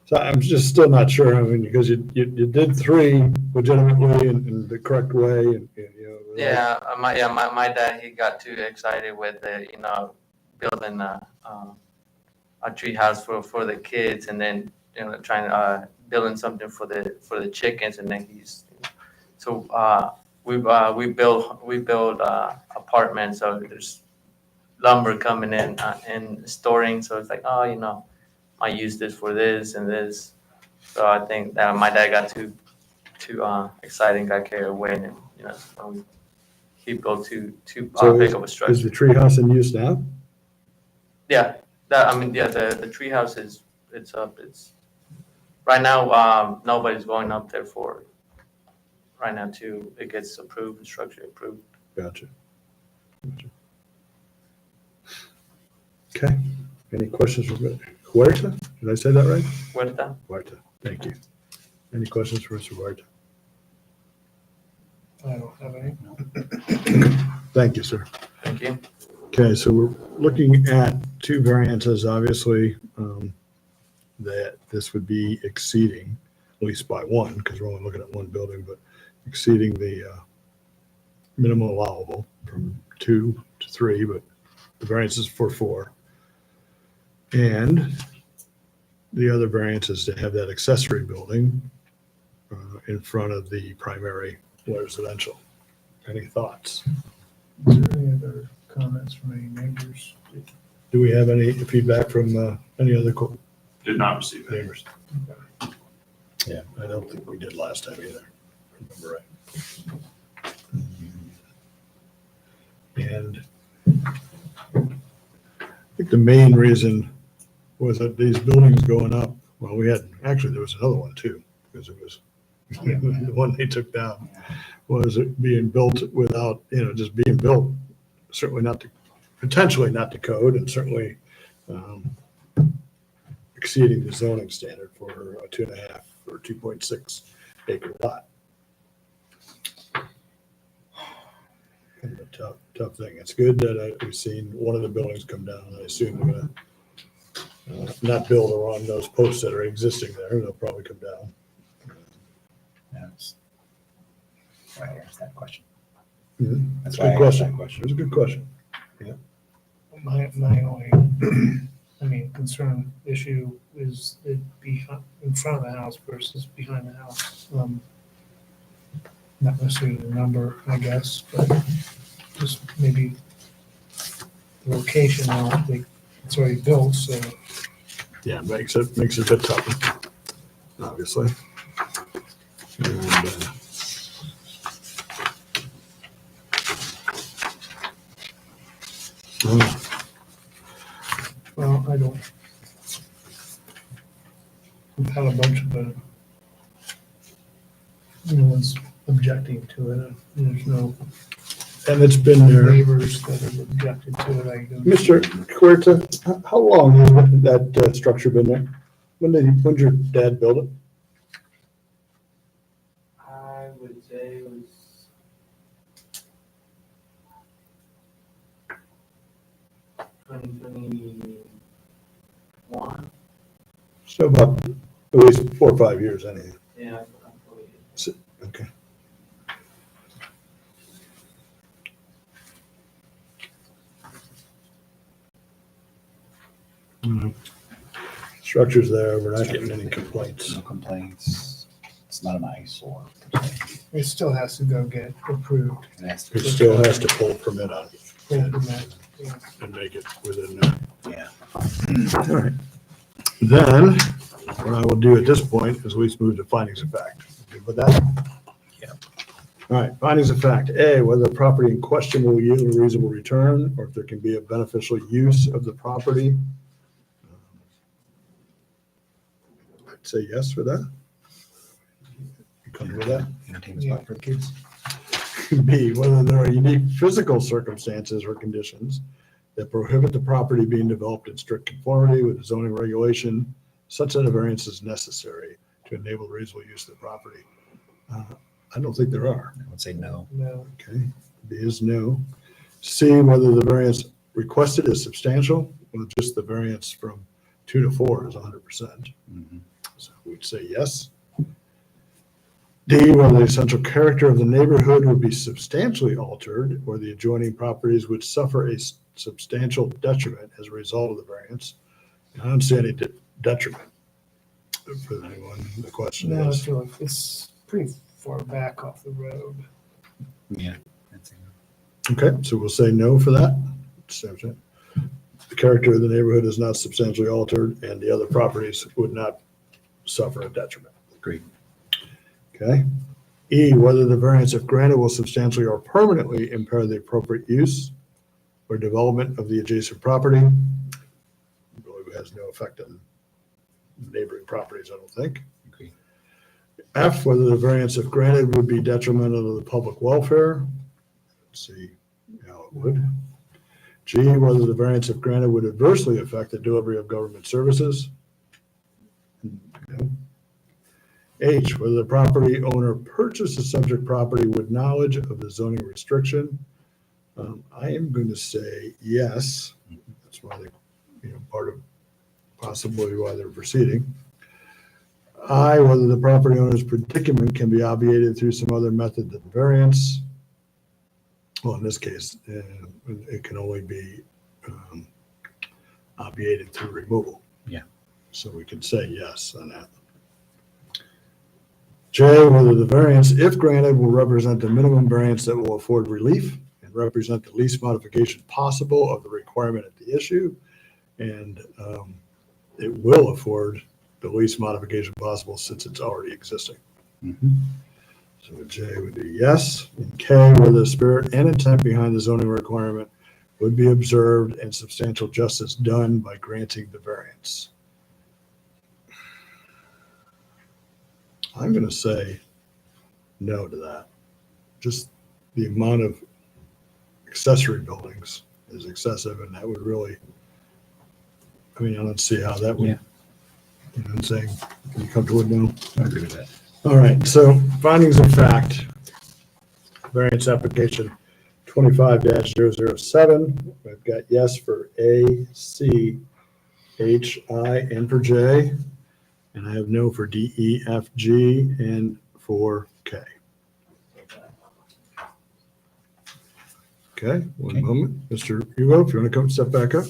So I'm just still not sure, I mean, because you did 3 legitimately in the correct way and, Yeah, my dad, he got too excited with the, building a tree house for the kids and then, trying to, building something for the chickens and then we build apartments, so there's lumber coming in and storing, so it's like, I use this for this and this. So I think that my dad got too excited and got carried away, and he built too So big of a is structure. the treehouse in use now? Yeah, the tree house it's up. It's right now. Nobody's going up there for right now till it gets approved, the structure approved. Gotcha. Okay, any questions for Huerta? Did I say that right? Where's that? Huerta, thank you. Any questions for Mr. Huerta? I don't have any. Thank you, sir. Thank you. Okay, so we're looking at 2 variances, obviously, that this would be exceeding, at least by 1, because we're only looking at 1 building, but exceeding the minimum allowable from 2 to 3, but the variance is for 4. And the other variance is to have that accessory building in front of the primary residential. Any thoughts? Is there any other comments from any neighbors? Do we have any feedback from any other Did not receive it. neighbors? Yeah, I don't think we did last time either. Remember right. And I think the main reason was that these buildings going up, well, actually, there was another one too, because it was the one they took down, was it being built without, just being built, certainly potentially not to code, and certainly exceeding the zoning standard for a 2.5 or 2.6 acre lot. Kind of a tough thing. It's good that we've seen one of the buildings come down. I assume they're gonna not build around those posts that are existing there. They'll probably come down. That's why I asked that question. That's That's a why I good asked that question. question. It's a good question. My only, concern issue is it behind, in front of the house versus behind the house. Not necessarily the number, I guess, but just maybe the location. I don't think it's already built, so Yeah, makes it a bit tougher, obviously. And, well, I don't. We've had a bunch of no one's objecting to it. There's no And it's been there. Neighbors that have objected to it, I don't. Mr. Huerta, how long has that structure been there? When did your dad build it? I would say it was 2021. So about at least 4 or 5 years anyhow. Yeah. Okay. Structure's there, we're not getting any complaints. No complaints. It's not an eyesore. It still has to go get approved. It has It to- still has to pull a permit on it Full permit, yeah. and make it within there. Yeah. All right. Then, what I will do at this point is at least move to findings of fact. Good with that? Yeah. All right, findings of fact. A, whether the property in question will yield a reasonable return, or if there can be a beneficial use of the property. I'd say yes for that. You comfortable with that? Entertainment spot for kids. B, whether there are unique physical circumstances or conditions that prohibit the property being developed in strict conformity with the zoning regulation, such that a variance is necessary to enable reasonable use of the property. I don't think there are. I would say no. No, Okay, B is no. C, whether the variance requested is substantial, or just the variance from 2 to 4 is 100%. Mhm. So we'd say yes. D, whether the essential character of the neighborhood would be substantially altered, or the adjoining properties would suffer a substantial detriment as a result of the variance. And I don't see any detriment for anyone. The question no, I is, feel like it's pretty far back off the road. Yeah. I'd say no. okay, so we'll say no for that. The character of the neighborhood is not substantially altered, and the other properties would not suffer a detriment. Agreed. Okay. E, whether the variance, if granted, will substantially or permanently impair the appropriate use or development of the adjacent property. Really has no effect on neighboring properties, I don't think. Agreed. F, whether the variance, if granted, would be detrimental to the public welfare. Let's see how it would. G, whether the variance, if granted, would adversely affect the delivery of government services. No. H, whether the property owner purchased the subject property with knowledge of the zoning restriction. I am going to say yes. That's why they, part of possibly why they're proceeding. I, whether the property owner's predicament can be obviated through some other method than variance. Well, in this case, it can only be obviated through removal. Yeah. So we can say yes on that. J, whether the variance, if granted, will represent the minimum variance that will afford relief and represent the least modification possible of the requirement at the issue. And it will afford the least modification possible since it's already existing. Mhm. So J would be yes. And K, whether the spirit and intent behind the zoning requirement would be observed and substantial justice done by granting the variance. I'm going to say no to that. Just the amount of accessory buildings is excessive, and that would really, I don't see how that would, Yeah. You know what I'm saying? Can you come to it now? I agree with that. All right, so findings of fact, variance application 25-007. I've got yes for A, C, H, I, and for J. And I have no for D, E, F, G, and for K. Okay, one Okay. moment. Mr. Hugo, if you want to come step back up.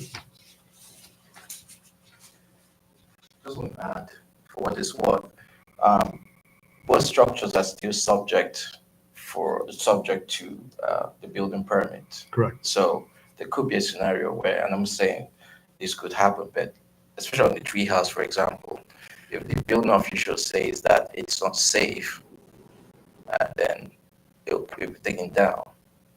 Just want to add, for what is what structures are still subject to the building permit. Correct. So there could be a scenario where, and I'm saying this could happen, but especially on the tree house, for example, if the building official says that it's not safe, then it'll be taken down.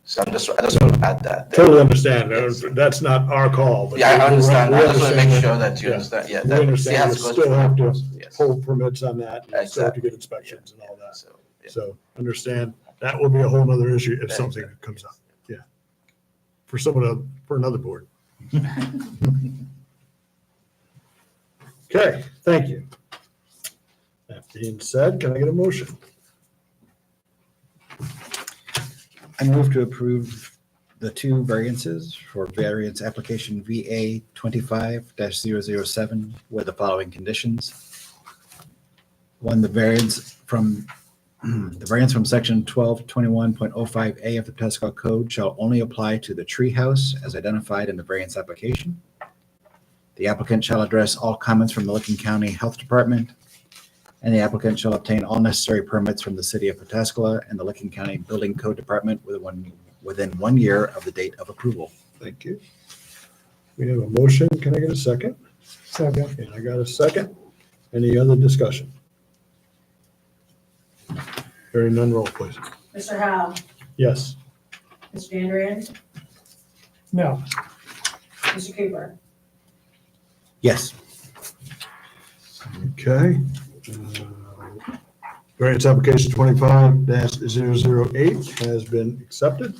So I just want to add that. Totally understand. Yes. That's not our call. But Yeah, I understand. we I just want to make understand sure that you Yeah. understand. Yeah, We that understand. it has You to go still through have the to process. Yes. pull permits on that. You still have to get Exactly. inspections and all that. So, yeah. So understand, that will be a whole nother issue if Yeah, something exactly. comes up. Yeah. for someone, for another board. Okay, thank you. That being said, can I get a motion? I move to approve the two variances for variance application VA 25-007 with the following conditions. One, the variance from section 1221.05A of the Pataskala Code shall only apply to the treehouse as identified in the variance application. The applicant shall address all comments from the Licking County Health Department, and the applicant shall obtain all necessary permits from the city of Pataskala and the Licking County Building Code Department within 1 year of the date of approval. Thank you. We have a motion. Can I get a second? Second. And I got a second. Any other discussion? Hearing none, roll please. Mr. Howe, Yes. Mr. Andrian, No. Mr. Cooper, Yes. Okay. Variance application 25-008 has been accepted.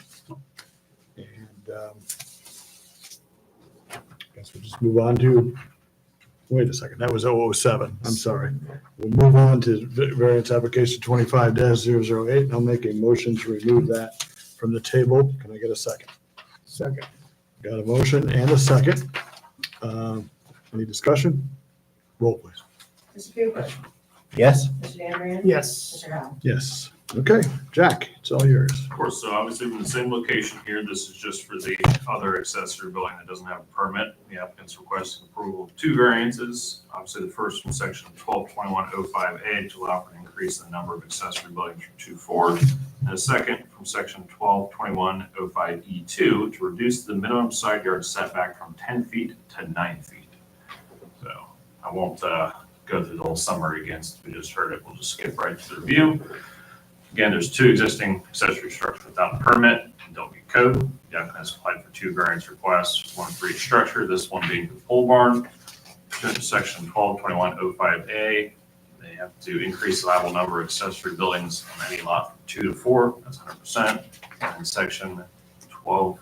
And I guess we'll just move on to, wait a second, that was 007. I'm sorry. We'll move on to variance application 25-008, and I'll make a motion to remove that from the table. Can I get a second? Second. Got a motion and a second. Any discussion? Roll, please. Mr. Cooper, Yes. Mr. Andrian. Yes. Mr. Howe. Yes. Okay, Jack, it's all yours. Of course, so obviously from the same location here, this is just for the other accessory building that doesn't have a permit. The applicant's requesting approval of two variances. Obviously, the first from section 1221.05A to allow for an increase in the number of accessory buildings from 2 to 4. And a second from section 1221.05E2 to reduce the minimum side yard setback from 10 feet to 9 feet. So I won't go through the whole summary again, since we just heard it. We'll just skip right to the review. Again, there's two existing accessory structures without a permit and don't meet code. The applicant has applied for two variance requests, one for each structure, this one being the pole barn. Pursuant to section 1221.05A, they have to increase the allowable number of accessory buildings on any lot from 2 to 4, that's 100%. And section 12,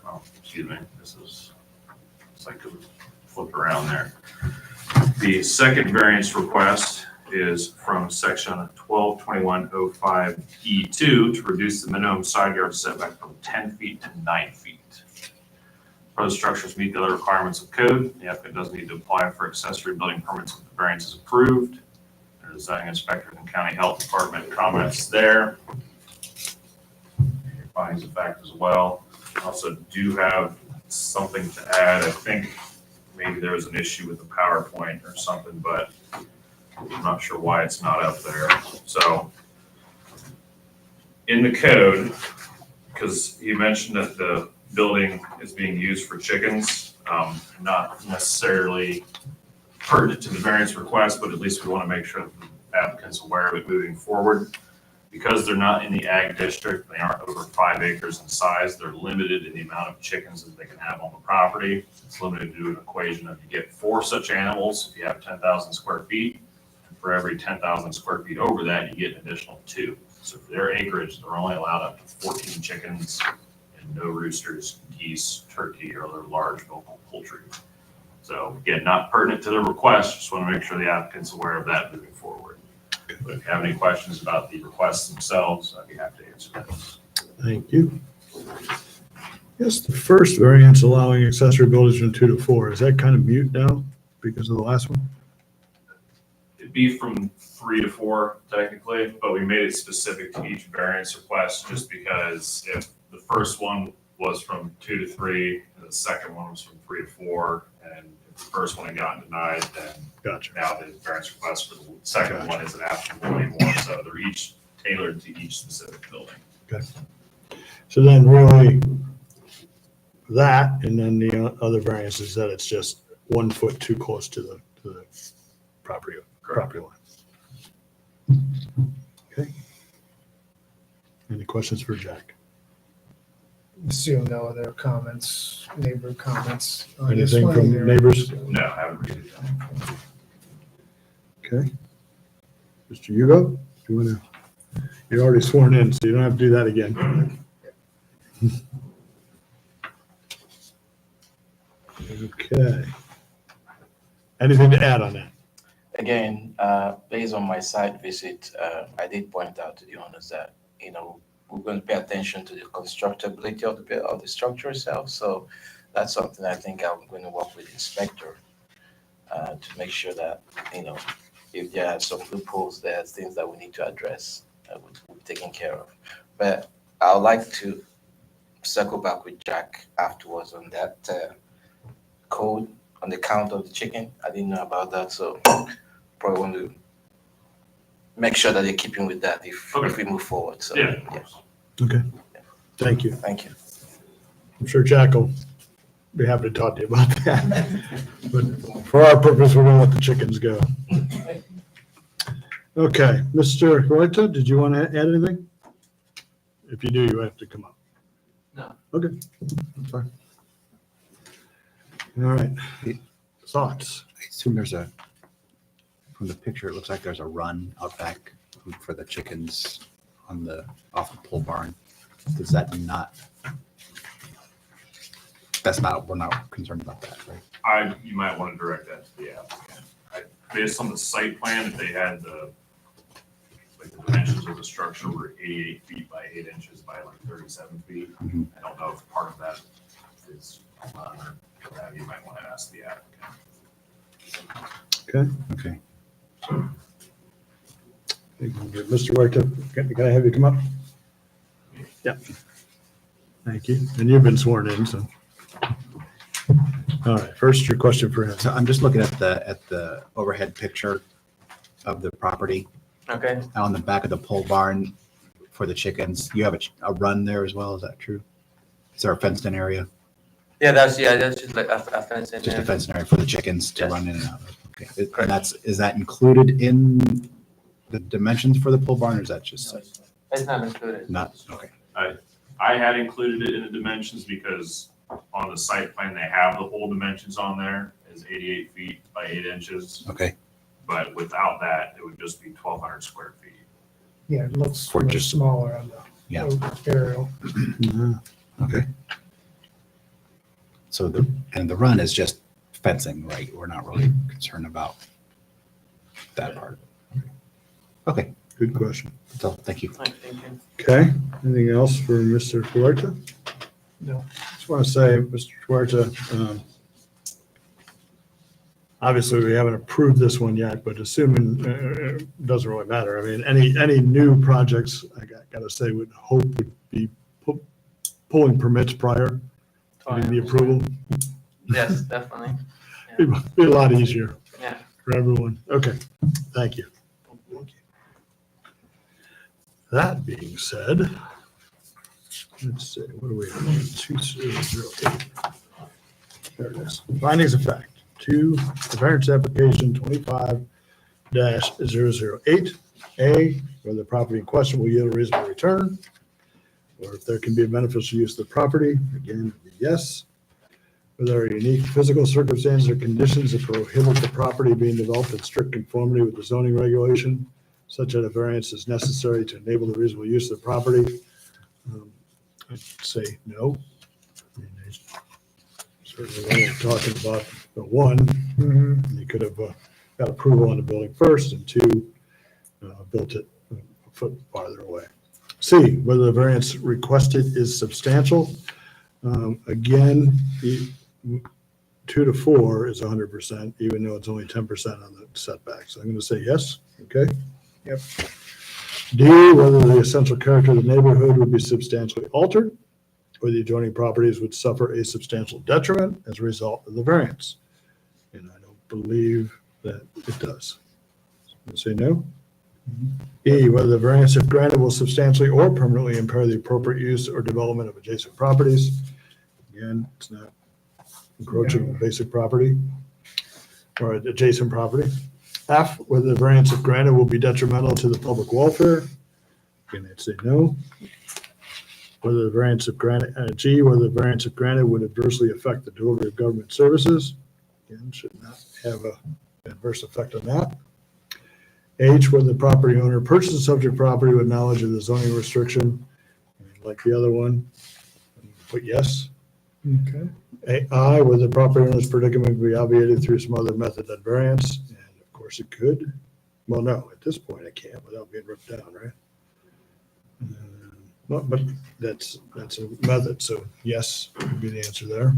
this is, it's like it flipped around there. The second variance request is from section 1221.05E2 to reduce the minimum side yard setback from 10 feet to 9 feet. Both structures meet the other requirements of code. The applicant doesn't need to apply for accessory building permits if the variance is approved. There's zoning inspector and county health department comments there. Your findings of fact as well. I also do have something to add. I think maybe there was an issue with the PowerPoint or something, but I'm not sure why it's not up there. So in the code, because you mentioned that the building is being used for chickens, not necessarily pertinent to the variance request, but at least we want to make sure that the applicant's aware of it moving forward. Because they're not in the ag district, they aren't over 5 acres in size, they're limited in the amount of chickens that they can have on the property. It's limited to an equation of you get 4 such animals if you have 10,000 square feet. And for every 10,000 square feet over that, you get an additional 2. So for their acreage, they're only allowed up to 14 chickens and no roosters, geese, turkey, or other large vocal poultry. So again, not pertinent to the request, just want to make sure the applicant's aware of that moving forward. But if you have any questions about the requests themselves, I'd be happy to answer those. Thank you. Yes, the first variance allowing accessory buildings from 2 to 4, is that kind of mute now because of the last one? It'd be from 3 to 4 technically, but we made it specific to each variance request just because if the first one was from 2 to 3, and the second one was from 3 to 4, and if the first one had gotten denied, then Gotcha. now the variance request for the second one isn't applicable anymore. So they're each tailored to each specific building. Okay. So then really that, and then the other variance is that it's just 1 foot too close to the property line. Okay. Any questions for Jack? Assume no other comments, neighbor comments. on this Anything one from either. neighbors? No, I haven't read it. Okay. Mr. Hugo, do you want to, you're already sworn in, so you don't have to do that again. Okay. Anything to add on that? Again, based on my site visit, I did point out to the owners that, we're going to pay attention to the constructability of the structure itself. So that's something I think I'm going to work with the inspector to make sure that, if there are some loopholes, there's things that we need to address, we're taken care of. But I would like to circle back with Jack afterwards on that code on the count of the chicken. I didn't know about that, so probably want to make sure that they're keeping with that if we move forward. So Yeah. Okay. Thank you. Thank you. I'm sure Jack will be happy to talk to you about that. But for our purpose, we're gonna let the chickens go. Okay, Mr. Huerta, did you want to add anything? If you do, you have to come up. No. Okay, that's fine. All right. Thoughts? I assume from the picture, it looks like there's a run out back for the chickens off the pole barn. Does that not? We're not concerned about that, right? You might want to direct that to the applicant. Based on the site plan, if they had the dimensions of the structure were 88 feet by 8 inches by 37 feet. Mhm. I don't know if part of that is, or that you might want to ask the applicant. Okay. Mr. Huerta, can I have you come up? Yep. Thank you. And you've been sworn in, so. All right, first your question for him. So I'm just looking at the overhead picture of the property. Okay. On the back of the pole barn for the chickens. You have a run there as well, is that true? Is there a fenced in area? Yeah, that's just like a fence in Just a there. fenced in area for the chickens to Yes. run in and out of? Okay. Correct. And is that included in the dimensions for the pole barn or is that just It's not included. not? Okay. I had included it in the dimensions because on the site plan, they have the whole dimensions on there is 88 feet by 8 inches. Okay. But without that, it would just be 1,200 square feet. Yeah, it looks For much just- smaller on Yeah. the aerial. Okay. So the run is just fencing, right? We're not really concerned about that part. Okay. Good question. So thank you. Thank you. Okay, anything else for Mr. Huerta? No. Just want to say, Mr. Huerta, obviously, we haven't approved this one yet, but assuming, it doesn't really matter. I mean, any new projects, I got to say, would be pulling permits prior to the approval. Yes, definitely. Be a lot easier Yeah. for everyone. Okay, thank you. That being said, let's see, what do we have? 2008. There it is. Findings of fact. The variance application 25-008A, whether the property in question will yield a reasonable return, or if there can be a beneficial use of the property. Again, yes. Whether there are unique physical circumstances or conditions that prohibit the property being developed in strict conformity with the zoning regulation, such that a variance is necessary to enable the reasonable use of the property. I'd say no. I mean, there's certainly when we're talking about the one, you could have got approval on the building first, and two, built it a foot farther away. C, whether the variance requested is substantial. Again, 2 to 4 is 100%, even though it's only 10% on the setback. So I'm going to say yes. Okay. Yep. D, whether the essential character of the neighborhood would be substantially altered, or the adjoining properties would suffer a substantial detriment as a result of the variance. And I don't believe that it does. Say no. E, whether the variance, if granted, will substantially or permanently impair the appropriate use or development of adjacent properties. Again, it's not encroaching on basic property or adjacent property. F, whether the variance, if granted, will be detrimental to the public welfare. Again, I'd say no. Whether the variance, if granted, G, whether the variance, if granted, would adversely affect the delivery of government services. Again, should not have an adverse effect on that. H, whether the property owner purchases subject property with knowledge of the zoning restriction. Like the other one, put yes. Okay. I, whether the property owner's predicament can be obviated through some other method than variance, and of course it could. Well, no, at this point it can't without being ripped down, right? But that's a method, so yes, would be the answer there.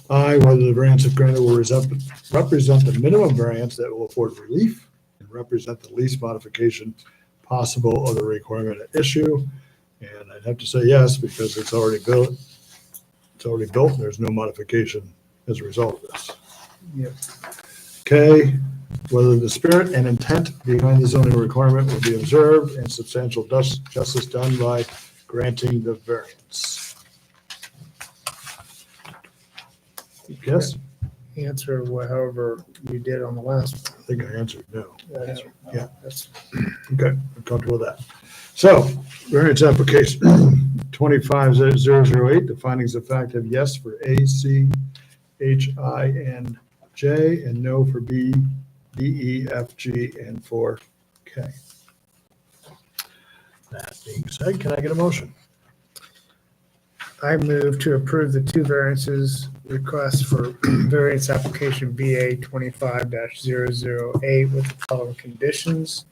I, whether the variance if granted will represent the minimum variance that will afford relief and represent the least modification possible of the requirement at issue. And I'd have to say yes, because it's already built. It's already built, and there's no modification as a result of this. Yep. Okay, whether the spirit and intent behind the zoning requirement will be observed and substantial justice done by granting the variance. Yes, Answer however you did on the last I think I answered no. one. Yeah. That's, Okay, I'm comfortable with that. So, variance application 25-008, the findings of fact have yes for A, C, H, I, and J, and no for B, D, E, F, G, and for K. That being said, can I get a motion? I move to approve the two variances requests for variance application BA 25-008 with the following conditions.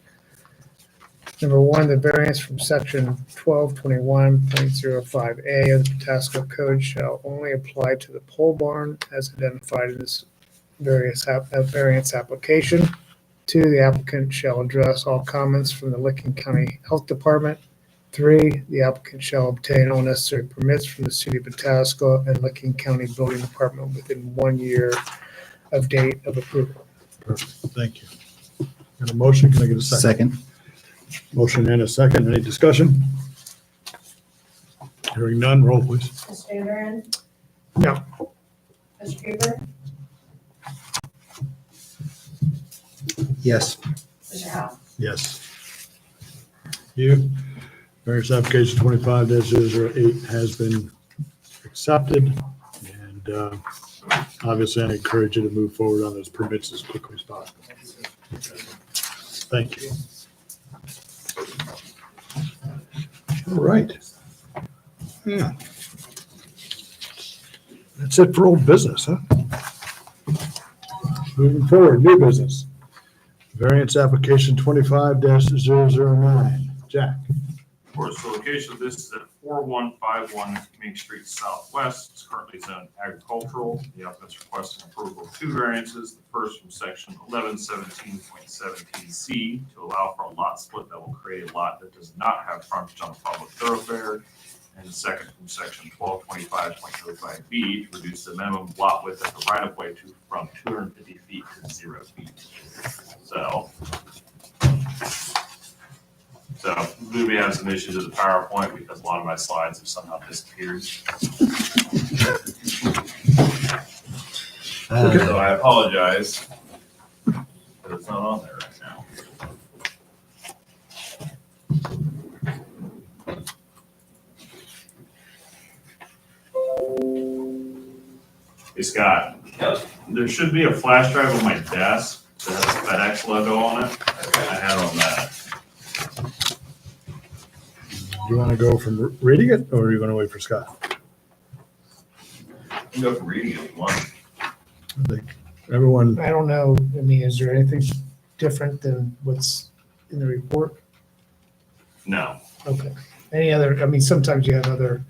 Number one, the variance from section 1221.05A of the Pataskala Code shall only apply to the pole barn as identified in this variance application. Two, the applicant shall address all comments from the Licking County Health Department. Three, the applicant shall obtain all necessary permits from the city of Pataskala and Licking County Building Department within 1 year of date of approval. Perfect, thank you. Got a motion, can I get a second? Second. Motion and a second, any discussion? Hearing none, roll please. Mr. Aaron? No. Mr. Cooper? Yes. Mr. Howe? Yes. You, variance application 25-008 has been accepted, and obviously I encourage you to move forward on those permits as quickly as possible. Thank you. All right. Yeah. That's it for old business, huh? Moving forward, new business. Variance application 25-009. Jack. For its location, this is at 4151 Main Street Southwest. It's currently zoned agricultural. The applicant's requesting approval of two variances. The first from section 1117.17C to allow for a lot split that will create a lot that does not have frontage on a public thoroughfare. And the second from section 1225.05B to reduce the minimum lot width of the right of way from 250 feet to 0 feet. So maybe have some issues with the PowerPoint because a lot of my slides have somehow disappeared. So I apologize, but it's not on there right now. Hey Scott. Yep. There should be a flash drive on my desk that has a FedEx logo on it. I had on that. Do you want to go from reading it, or are you going to wait for Scott? You can go from reading it if you want. I think everyone, I don't know, I mean, is there anything different than what's in the report? No. Okay. Any other, I mean, sometimes you have other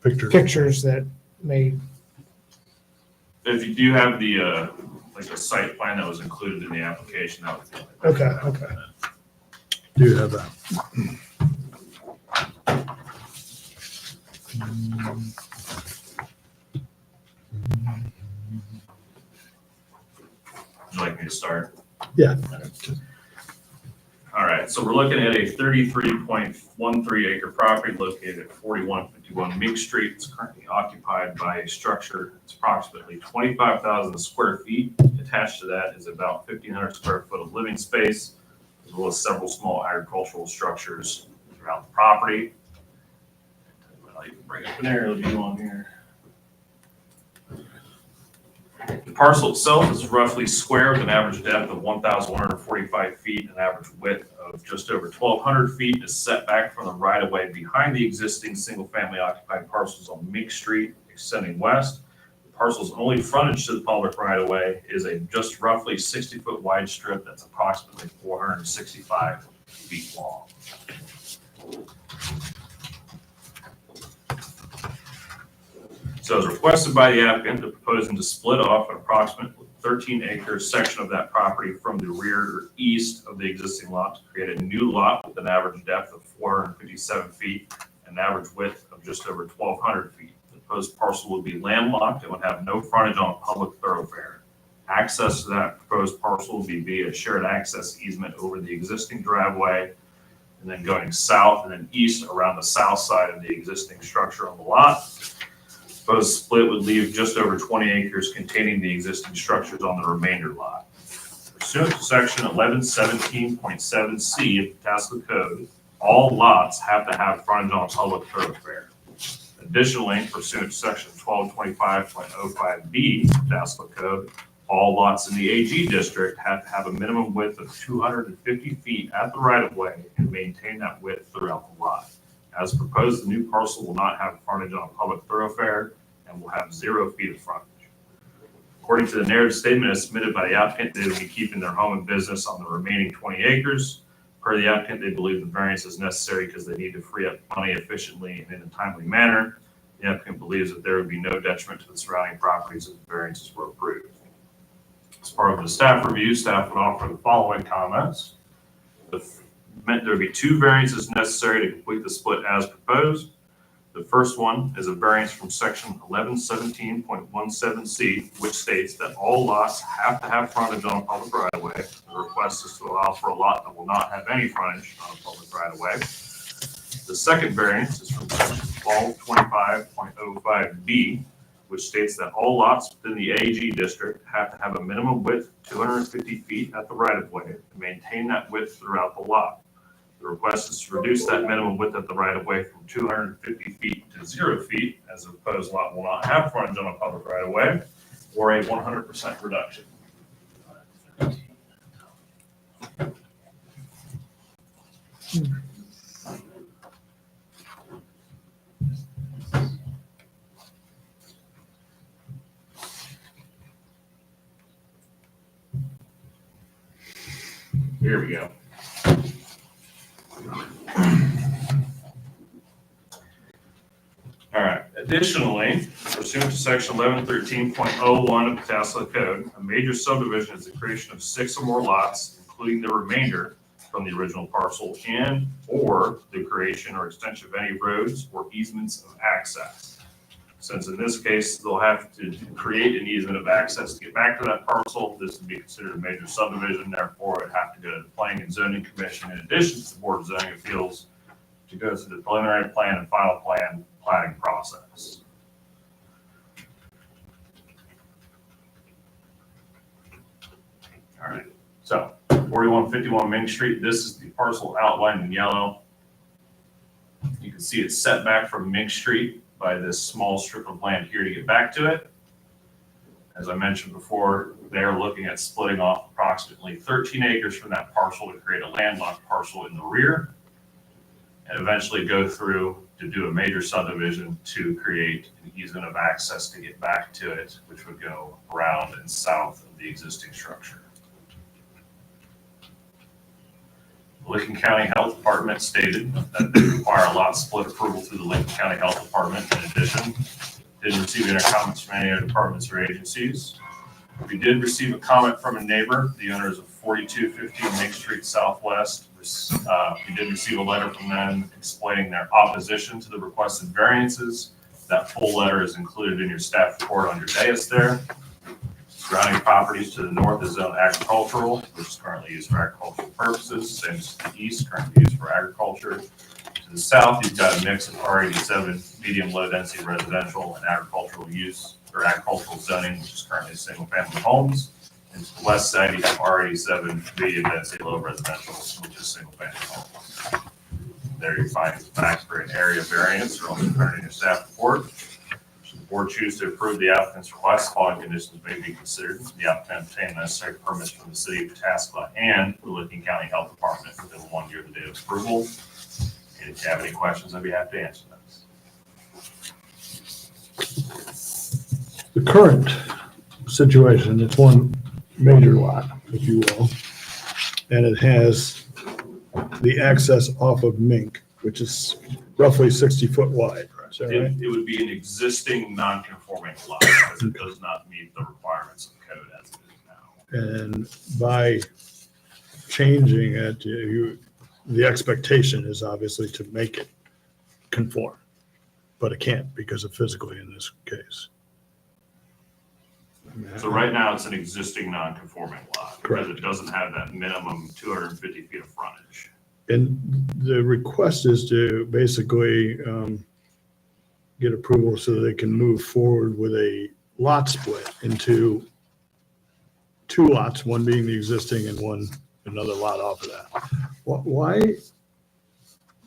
pictures that may, If you do have the, like the site plan that was included in the application, that was the only. Okay. do you have that? Would you like me to start? Yeah. All right, so we're looking at a 33.13 acre property located at 4151 Mink Street. It's currently occupied by a structure. It's approximately 25,000 square feet. Attached to that is about 1,500 square foot of living space, as well as several small agricultural structures throughout the property. I'll even bring up an aerial view on here. The parcel itself is roughly square with an average depth of 1,145 feet and an average width of just over 1,200 feet. Is set back from the right of way behind the existing single family occupied parcels on Mink Street, extending west. The parcel's only frontage to the public right-of-way is a just roughly 60-foot wide strip that's approximately 465 feet long. So as requested by the applicant, they're proposing to split off an approximate 13-acre section of that property from the rear or east of the existing lot to create a new lot with an average depth of 457 feet and an average width of just over 1,200 feet. The proposed parcel would be landlocked and would have no frontage on a public thoroughfare. Access to that proposed parcel would be via shared access easement over the existing driveway and then going south and then east around the south side of the existing structure on the lot. Proposed split would leave just over 20 acres containing the existing structures on the remainder lot. Pursuant to section 1117.7C of the Pataskala Code, all lots have to have frontage on a public thoroughfare. Additionally, pursuant to section 1225.05B of the Pataskala Code, all lots in the AG district have to have a minimum width of 250 feet at the right-of-way and maintain that width throughout the lot. As proposed, the new parcel will not have frontage on a public thoroughfare and will have 0 feet of frontage. According to the narrative statement as submitted by the applicant, they will be keeping their home and business on the remaining 20 acres. Per the applicant, they believe the variance is necessary because they need to free up money efficiently and in a timely manner. The applicant believes that there would be no detriment to the surrounding properties if the variances were approved. As part of the staff review, staff would offer the following comments. There would be 2 variances necessary to complete the split as proposed. The first one is a variance from section 1117.17C, which states that all lots have to have frontage on a public right-of-way. The request is to allow for a lot that will not have any frontage on a public right-of-way. The second variance is from section 1225.05B, which states that all lots within the AG district have to have a minimum width of 250 feet at the right-of-way and maintain that width throughout the lot. The request is to reduce that minimum width at the right-of-way from 250 feet to 0 feet, as the proposed lot will not have frontage on a public right-of-way, or a 100% reduction. Here we go. All right. Additionally, pursuant to section 1113.01 of the Pataskala Code, a major subdivision is the creation of 6 or more lots, including the remainder from the original parcel, and or the creation or extension of any roads or easements of access. Since in this case, they'll have to create an easement of access to get back to that parcel, this would be considered a major subdivision, therefore it would have to go to the Planning and Zoning Commission in addition to the Board of Zoning Appeals to go through the preliminary plan and final plan planning process. All right, so 4151 Main Street, this is the parcel outlined in yellow. You can see it's set back from Mink Street by this small strip of land here to get back to it. As I mentioned before, they're looking at splitting off approximately 13 acres from that parcel to create a landlocked parcel in the rear and eventually go through to do a major subdivision to create an easement of access to get back to it, which would go around and south of the existing structure. The Lincoln County Health Department stated that they require a lot split approval through the Lincoln County Health Department. In addition, didn't receive any comments from any other departments or agencies. We did receive a comment from a neighbor, the owners of 4215 Main Street Southwest. We did receive a letter from them explaining their opposition to the requested variances. That full letter is included in your staff report on your dais there. Surrounding properties to the north is zoned agricultural, which is currently used for agricultural purposes. Same as to the east, currently used for agriculture. To the south, you've got a mix of R87 medium low density residential and agricultural use or agricultural zoning, which is currently single family homes. And to the west side, you have R87 medium density low residential, which is single family homes. There you find the facts for an area variance, or also printed in your staff report. Should the board choose to approve the applicant's request, following conditions may be considered. The applicant obtained necessary permits from the city of Pataskala and the Lincoln County Health Department within 1 year of the date of approval. And if you have any questions, I'd be happy to answer those. the current situation, it's one major lot, if you will, and it has the access off of Mink, which is roughly 60-foot wide. Is that right? It would be an existing non-conforming lot, because it does not meet the requirements of code as it is now. And by changing it, the expectation is obviously to make it conform, but it can't because of physically in this case. So right now, it's an existing non-conforming lot, because Correct. it doesn't have that minimum 250 feet of frontage. And the request is to basically get approval so they can move forward with a lot split into two lots, one being the existing and another lot off of that. Why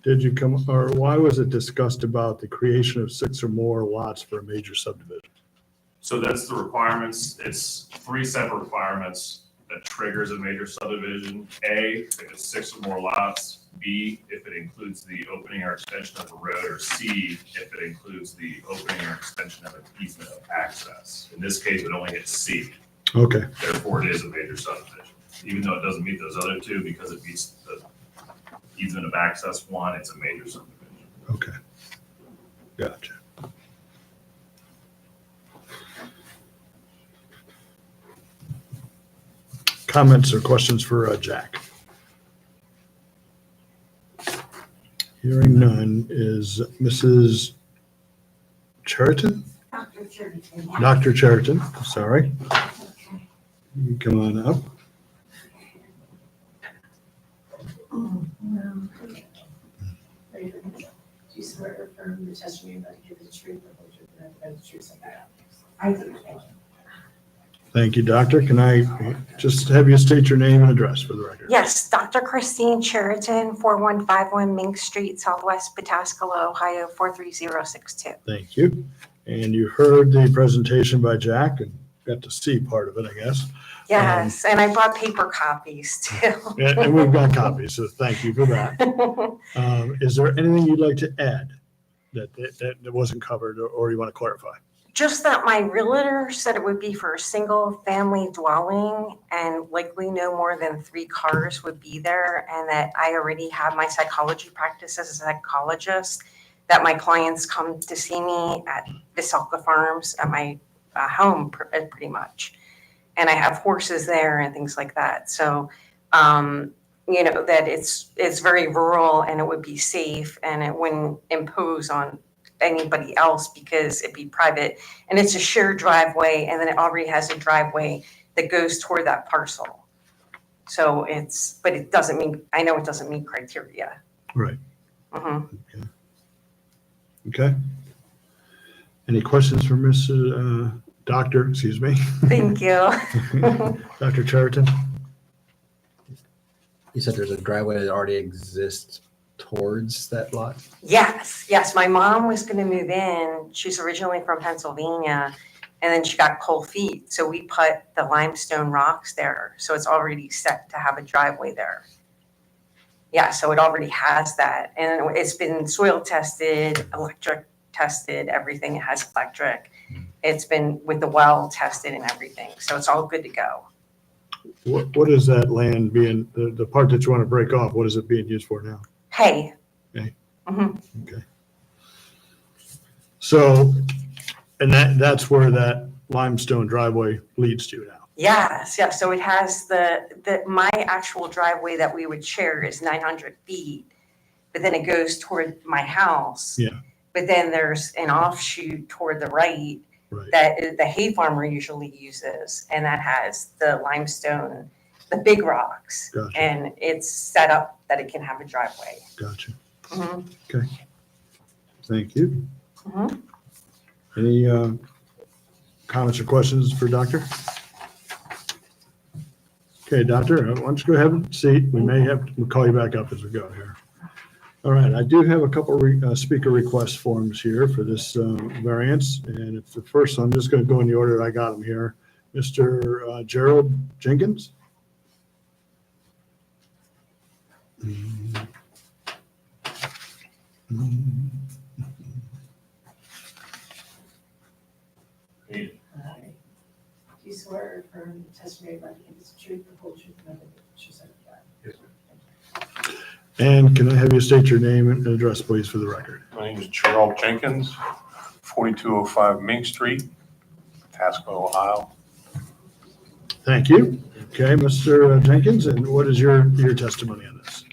did you come, or why was it discussed about the creation of 6 or more lots for a major subdivision? So that's the requirements. It's 3 separate requirements that triggers a major subdivision. A, if it's 6 or more lots. B, if it includes the opening or extension of a road. Or C, if it includes the opening or extension of an easement of access. In this case, it only hits C. Okay, Therefore, it is a major subdivision. Even though it doesn't meet those other 2, because it meets the easement of access 1, it's a major subdivision. okay. Gotcha. Comments or questions for Jack? Hearing none, is Mrs. Cheriton? Dr. Cheriton. Dr. Cheriton, sorry. You can come on up. Do you swear or affirm the testimony you're about to give is the truth, the whole truth, and nothing but the truth, so help you God? I do, thank you. Thank you, doctor. Can I just have you state your name and address for the record? Yes, Dr. Christine Cheriton, 4151 Mink Street, Southwest Pataskala, Ohio, 43062. Thank you. And you heard the presentation by Jack and got to see part of it, I guess. Yes, and I brought paper copies too. And we've got copies, so thank you for that. Is there anything you'd like to add that wasn't covered or you want to clarify? Just that my realtor said it would be for a single family dwelling and likely no more than 3 cars would be there, and that I already have my psychology practice as a psychologist, that my clients come to see me at Pataskala Farms at my home pretty much. And I have horses there and things like that. So, that it's very rural and it would be safe and it wouldn't impose on anybody else because it'd be private, and it's a shared driveway, and then it already has a driveway that goes toward that parcel. So but it doesn't mean, I know it doesn't meet criteria. Right. Mhm. Okay. Any questions for Mrs. Doctor, excuse me? Thank you. Dr. Cheriton? You said there's a driveway that already exists towards that lot? Yes. My mom was going to move in. She's originally from Pennsylvania, and then she got cold feet. So we put the limestone rocks there. So it's already set to have a driveway there. Yeah, so it already has that. And it's been soil tested, electric tested, everything. It has electric. It's been with the well tested and everything. So it's all good to go. What is that land being, the part that you want to break off, what is it being used for now? Hey. Hay. Mhm. Okay. So, and that's where that limestone driveway leads to now. Yes. So it has my actual driveway that we would share is 900 feet, but then it goes toward my house. Yeah. But then there's an offshoot toward the right Right. that the hay farmer usually uses, and that has the limestone, the big rocks, Gotcha. and it's set up that it can have a driveway. Gotcha. Mhm. Okay. Thank you. Mhm. Any comments or questions for Doctor? Okay, Doctor, why don't you go ahead and seat. We may we'll call you back up as we go here. All right, I do have a couple speaker request forms here for this variance, and it's the first one. I'm just going to go in the order I got them here. Mr. Gerald Jenkins. you swear or affirm the testimony about to give is the truth, the whole truth, and nothing but the truth, so help you God? And can I have you state your name and address, please, for the record? My name is Charles Jenkins, 4205 Mink Street, Pataskala, Ohio. Thank you. Okay, Mr. Jenkins, and what is your testimony on this?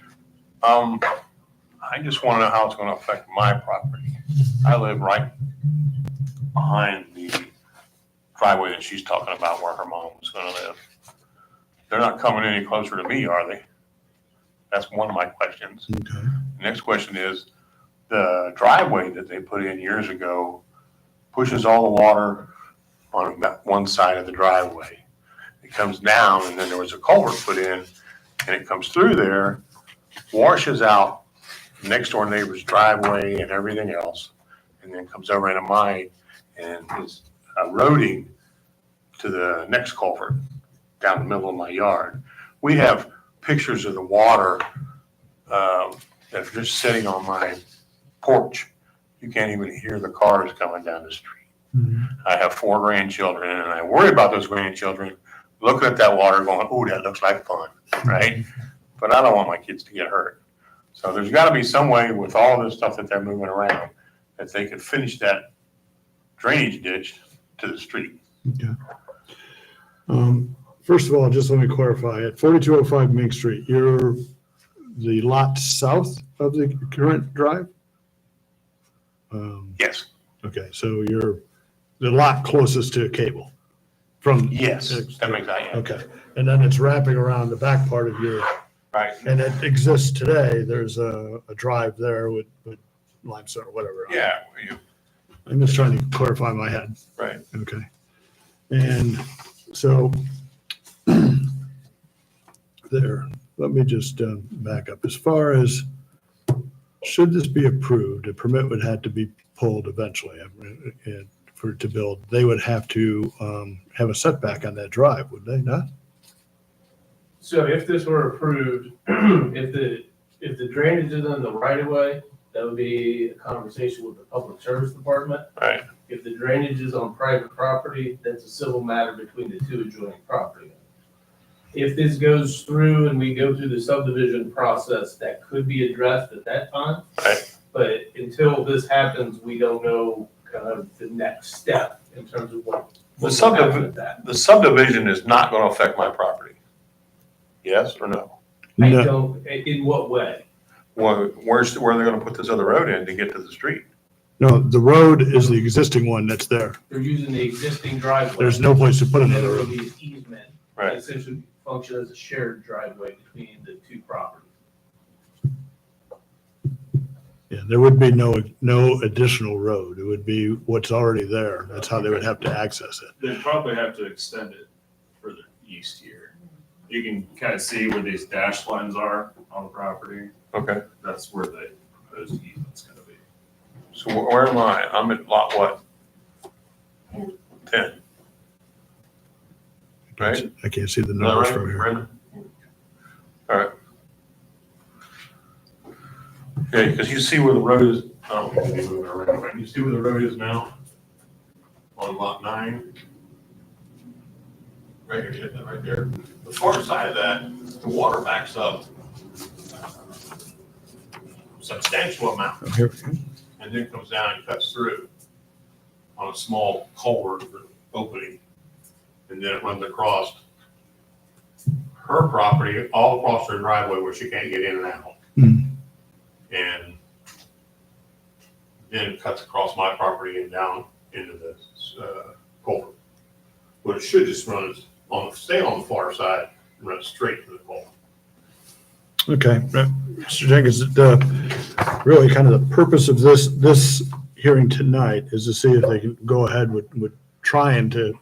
I just want to know how it's going to affect my property. I live right behind the driveway that she's talking about where her mom was going to live. They're not coming any closer to me, are they? That's one of my questions. Okay. The next question is, the driveway that they put in years ago pushes all the water on about one side of the driveway. It comes down, and then there was a culvert put in, and it comes through there, washes out next door neighbor's driveway and everything else, and then comes over into mine and is eroding to the next culvert down the middle of my yard. We have pictures of the water that's just sitting on my porch. You can't even hear the cars coming down the street. I have 4 grandchildren, and I worry about those grandchildren looking at that water going, "Ooh, that looks like fun," right? But I don't want my kids to get hurt. So there's got to be some way with all this stuff that they're moving around that they could finish that drainage ditch to the street. Okay. First of all, just let me clarify, at 4205 Mink Street, you're the lot south of the current drive? Yes, Okay, so you're the lot closest to cable from? yes, that makes sense. Okay, and then it's wrapping around the back part of your, Right. and it exists today, there's a drive there with limestone or whatever. Yeah, I'm just trying to clarify my head. right. Okay. And so there, let me just back up. As far as, should this be approved, a permit would have to be pulled eventually and for it to build. They would have to have a setback on that drive, would they not? So if this were approved, if the drainage is in the right of way, that would be a conversation with the Public Service Department. Right. If the drainage is on private property, that's a civil matter between the 2 adjoining property owners. If this goes through and we go through the subdivision process, that could be addressed at that time. Right. But until this happens, we don't know kind of the next step in terms of what will happen with that. The subdivision is not going to affect my property. Yes or no? I No. don't, in what way? Where they're going to put this other road in to get to the street? No, the road is the existing one that's there. They're using the existing driveway. There's no place to put And then another there will road. be an easement. Right. That essentially function as a shared driveway between the 2 properties. Yeah, there would be no additional road. It would be what's already there. That's how they would have to access it. They'd probably have to extend it further east here. You can kind of see where these dashed lines are on the property. Okay. That's where the proposed easement's gonna be. So where am I? I'm at lot what? 10. Right? I can't see the Is that numbers right, from here. Brenda? All right. Okay, because you see where the road is, I don't want to be moving around, but you see where the road is now? On lot 9? Right here, hit that right there. The far side of that, the water backs up substantial amount, Oh, here we go. and then comes down and cuts through on a small culvert opening. And then it runs across her property, all across her driveway where she can't get in and out. Hmm. And then it cuts across my property and down into the culvert. But it should just run stay on the far side and run straight to the culvert. Okay, Mr. Jenkins, really kind of the purpose of this hearing tonight is to see if they can go ahead with trying to,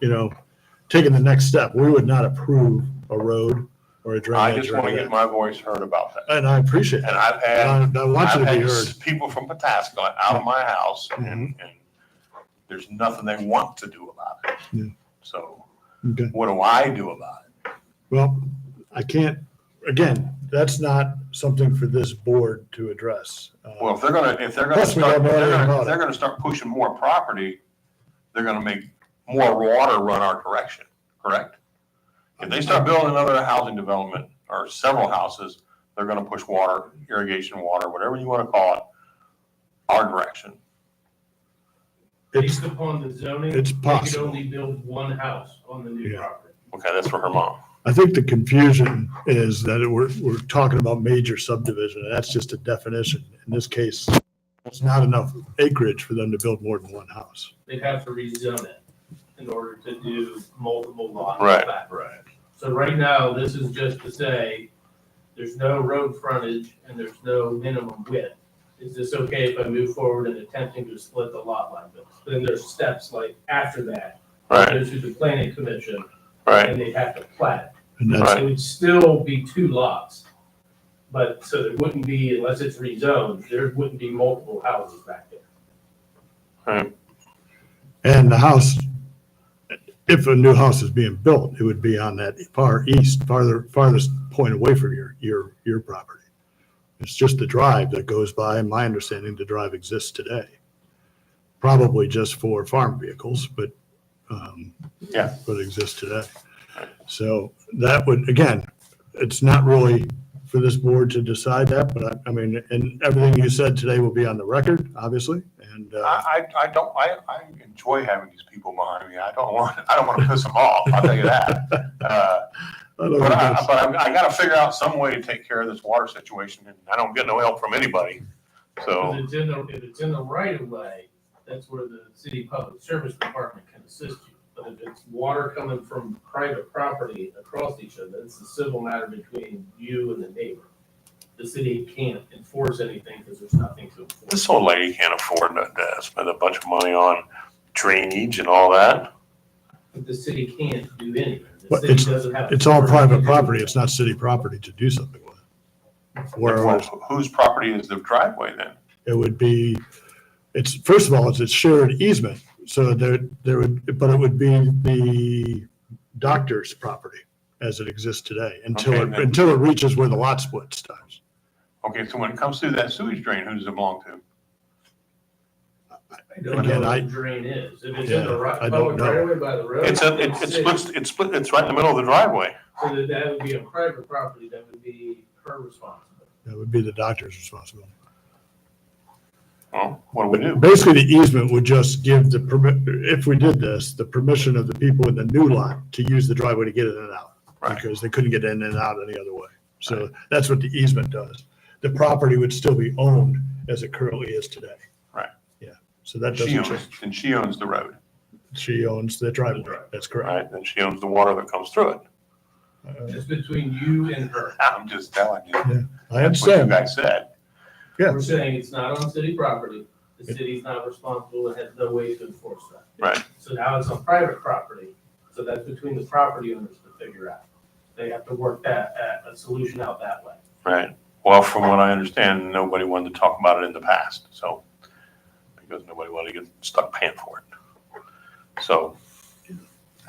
taking the next step. We would not approve a road or a drainage. I just want to get my voice heard about that. And I appreciate And that. I've had, And I want you to be I've heard. had people from Pataskala out of my house Mm-hmm. and there's nothing they want to do about it. Yeah. So Okay. what do I do about it? Well, I can't, again, that's not something for this board to address. Well, if they're gonna Plus, we don't know anything about it. they're gonna start pushing more property, they're gonna make more water run our direction, correct? If they start building another housing development or several houses, they're gonna push water, irrigation water, whatever you wanna call it, our direction. It's, Based upon the zoning, it's they could possible. only build one house on the new Yeah. property. Okay, that's for her mom. I think the confusion is that we're talking about major subdivision, and that's just a definition. In this case, there's not enough acreage for them to build more than one house. They'd have to rezone it in order to do multiple lots. Right. Right. So right now, this is just to say, there's no road frontage and there's no minimum width. Is this okay if I move forward in attempting to split the lot like this? Then there's steps like after that. Right, Go to the planning commission right, and they'd have to plat And it. that's, It would still be two lots. But, so there wouldn't be, unless it's rezoned, there wouldn't be multiple houses back there. and the house, if a new house is being built, it would be on that far east, farthest point away from your property. It's just the drive that goes by, and my understanding, the drive exists today. Probably just for farm vehicles, but, Yeah. but exists today. So that would, again, it's not really for this board to decide that, but I mean, and everything you said today will be on the record, obviously, and, I enjoy having these people behind me. I don't want to piss them off, I'll tell you that. I don't But think that's- I gotta figure out some way to take care of this water situation, and I don't get no help from anybody, so. If it's in the right of way, that's where the city public service department can assist you. But if it's water coming from private property across each other, it's a civil matter between you and the neighbor. The city can't enforce anything because there's nothing to enforce. This old lady can't afford to spend a bunch of money on drainage and all that. But the city can't do anything. The But city it's- doesn't have. It's all private authority to do property. that. It's not city property to do something with. Well, Whereas whose property is the driveway then? it would be, it's, first of all, it's a shared easement. So there would, but it would be the doctor's property as it exists today until Okay, it, then- until it reaches where the lot split stops. Okay, so when it comes through that sewage drain, who does it belong to? I don't Again, know I- what the drain is. If it's Yeah, in the right, I don't public know. right away by the road. It's split, it's right in the middle of the driveway. So that would be a private property, that would be her responsibility. That would be the doctor's responsibility. Well, what do we do? Basically, the easement would just give the permit, if we did this, the permission of the people in the new lot to use the driveway to get in and out. Right. Because they couldn't get in and out any other way. So that's what the easement does. The property would still be owned as it currently is today. Right. Yeah, so that She doesn't owns, change. and she owns the road, She owns the driveway. That's correct. right? And she owns the water that comes through it. It's between you and her. I'm just telling you. I That's what you understand. guys said. Yeah. We're saying it's not on city property, the city's not responsible and has no way to enforce that. Right. So now it's on private property, so that's between the property owners to figure out. They have to work a solution out that way. Right. Well, from what I understand, nobody wanted to talk about it in the past, so, because nobody wanted to get stuck paying for it. So,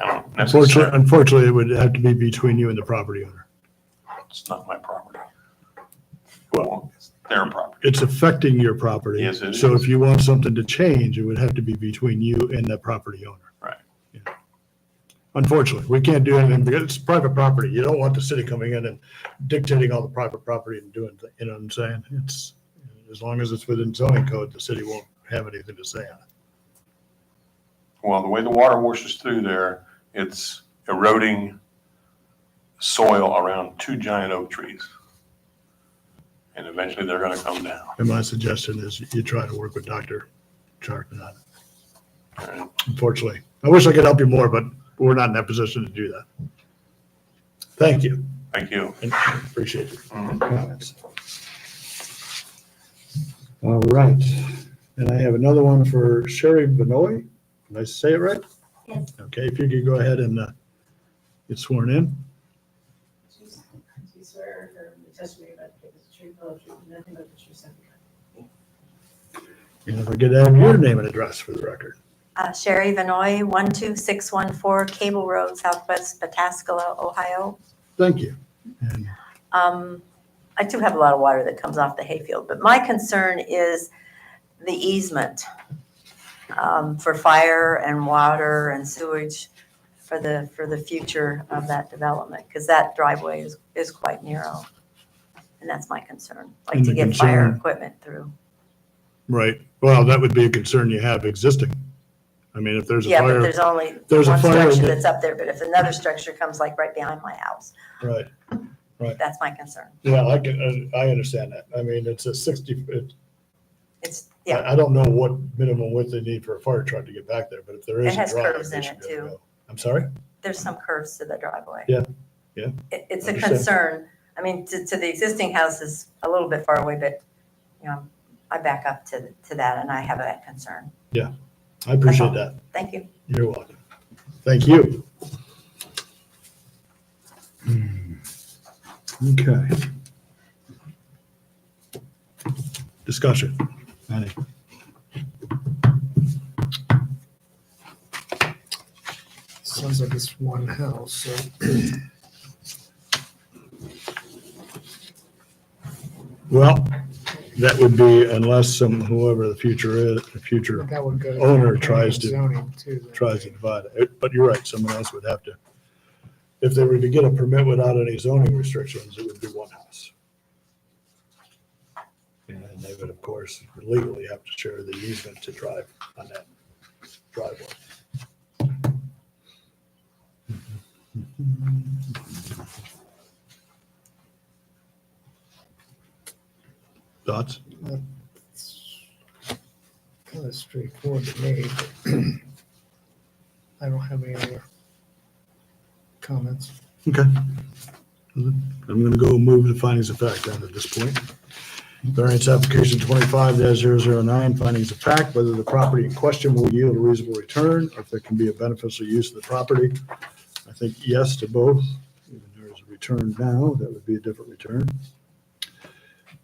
I don't necessarily, Unfortunately, it would have to be between you and the property owner. it's not my property. Well, it's their property. It's affecting your property. Yes, it So is. if you want something to change, it would have to be between you and the property owner. Right. Yeah. Unfortunately, we can't do anything because it's private property. You don't want the city coming in and dictating all the private property and doing, you know what I'm saying? It's, as long as it's within zoning code, the city won't have anything to say on it. Well, the way the water washes through there, it's eroding soil around two giant oak trees. And eventually they're gonna come down. And my suggestion is you try to work with Dr. Chartman on it. All right. Unfortunately, I wish I could help you more, but we're not in that position to do that. Thank you. Thank you. And appreciate your Mhm. comments. All right. And I have another one for Sherry Benoit. Did I say it right? Yes. Okay, if you could go ahead and get sworn in. You swear or the testimony about the truth, the whole truth, and nothing but the truth, so help you God. And if I could have your name and address for the record. Sherry Vanoy, 12614 Cable Road, Southwest Pataskala, Ohio. Thank you. And I do have a lot of water that comes off the hayfield, but my concern is the easement for fire and water and sewage. for the future of that development, because that driveway is quite narrow. And that's my concern, like And to the get fire concern- equipment through. Right. Well, that would be a concern you have existing. I mean, if there's a Yeah, but fire, there's only there's a one fire in structure the- that's up there, but if another structure comes like right behind my house, right. that's my concern. Yeah, I understand that. I mean, it's a 60, It's, yeah, I don't know what minimum width they need for a fire truck to get back there, but if there is It a has drive, curves they in should it, be able to too. go. I'm sorry? there's some curves to the driveway. Yeah, yeah. It's a Understand. concern. I mean, to the existing house is a little bit far away, but, I back up to that and I have that concern. I appreciate that. Thank you. You're welcome. Thank you. Okay. Discussion. Any? Sounds like it's one house, so. Well, that would be unless whoever the future That would go. owner tries to- Zoning too. then. tries to divide it. But you're right, someone else would have to. If they were to get a permit without any zoning restrictions, it would be one house. And they would, of course, legally have to share the easement to drive on that driveway. Thoughts? Kind of straightforward to me, but I don't have any other comments. Okay. I'm gonna go move the findings of fact down at this point. Variance application 25-009, findings of fact, whether the property in question will yield a reasonable return, or if there can be a beneficial use of the property. I think yes to both. Even there is a return now, that would be a different return.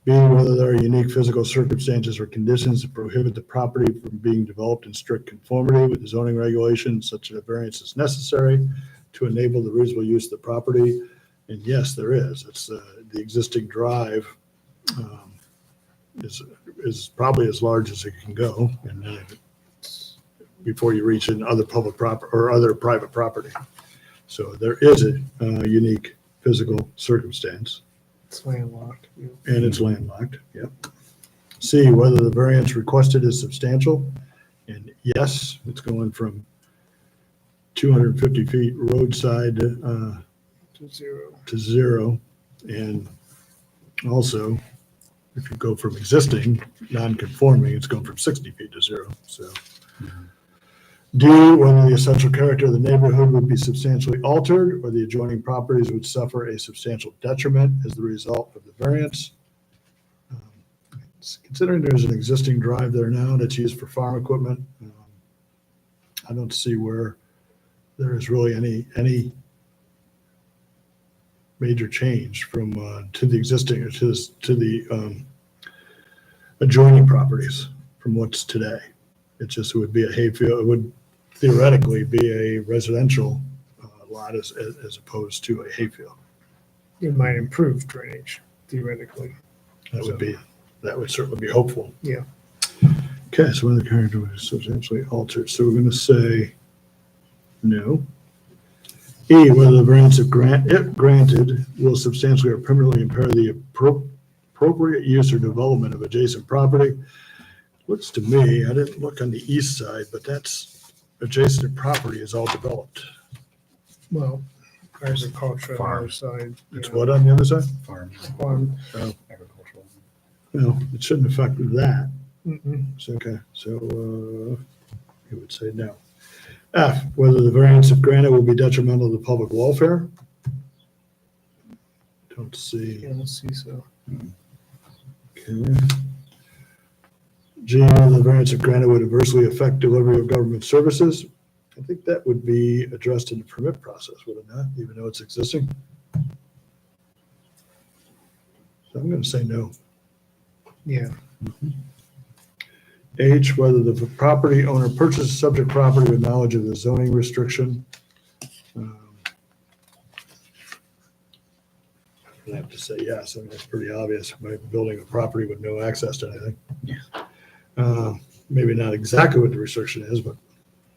B, whether there are unique physical circumstances or conditions that prohibit the property from being developed in strict conformity with the zoning regulations, such that a variance is necessary to enable the reasonable use of the property. And yes, there is. It's the existing drive is probably as large as it can go, and then before you reach in other public property or other private property. So there is a unique physical circumstance. It's landlocked. Yeah. And it's landlocked, yep. C, whether the variance requested is substantial, and yes, it's going from 250 feet roadside To zero. to zero, and also, if you go from existing, non-conforming, it's going from 60 feet to zero, so. D, whether the essential character of the neighborhood would be substantially altered, or the adjoining properties would suffer a substantial detriment as the result of the variance. Considering there's an existing drive there now that's used for farm equipment, I don't see where there is really any major change from to the existing or to the adjoining properties from what's today. It just would be a hayfield. It would theoretically be a residential lot as opposed to a hayfield. It might improve drainage theoretically. That would certainly be hopeful. Yeah. Okay, so when the character was substantially altered, so we're going to say no. E, whether the variance if granted will substantially or permanently impair the appropriate use or development of adjacent property. Looks to me, I didn't look on the east side, but that's adjacent property is all developed. Well, agriculture on the Farm. other side. It's what on the other side? Farm, Farm. agricultural. Well, it shouldn't affect that. Mm-mm. So, okay, so you would say no. F, whether the variance if granted will be detrimental to the public welfare. Don't see. I don't see so. Okay. G, whether the variance if granted would adversely affect delivery of government services. I think that would be addressed in the permit process, would it not, even though it's existing? So I'm going to say no. Yeah. H, whether the property owner purchased subject property with knowledge of the zoning restriction. I have to say yes. I mean, it's pretty obvious by building a property with no access to anything. Yeah. Maybe not exactly what the restriction is, but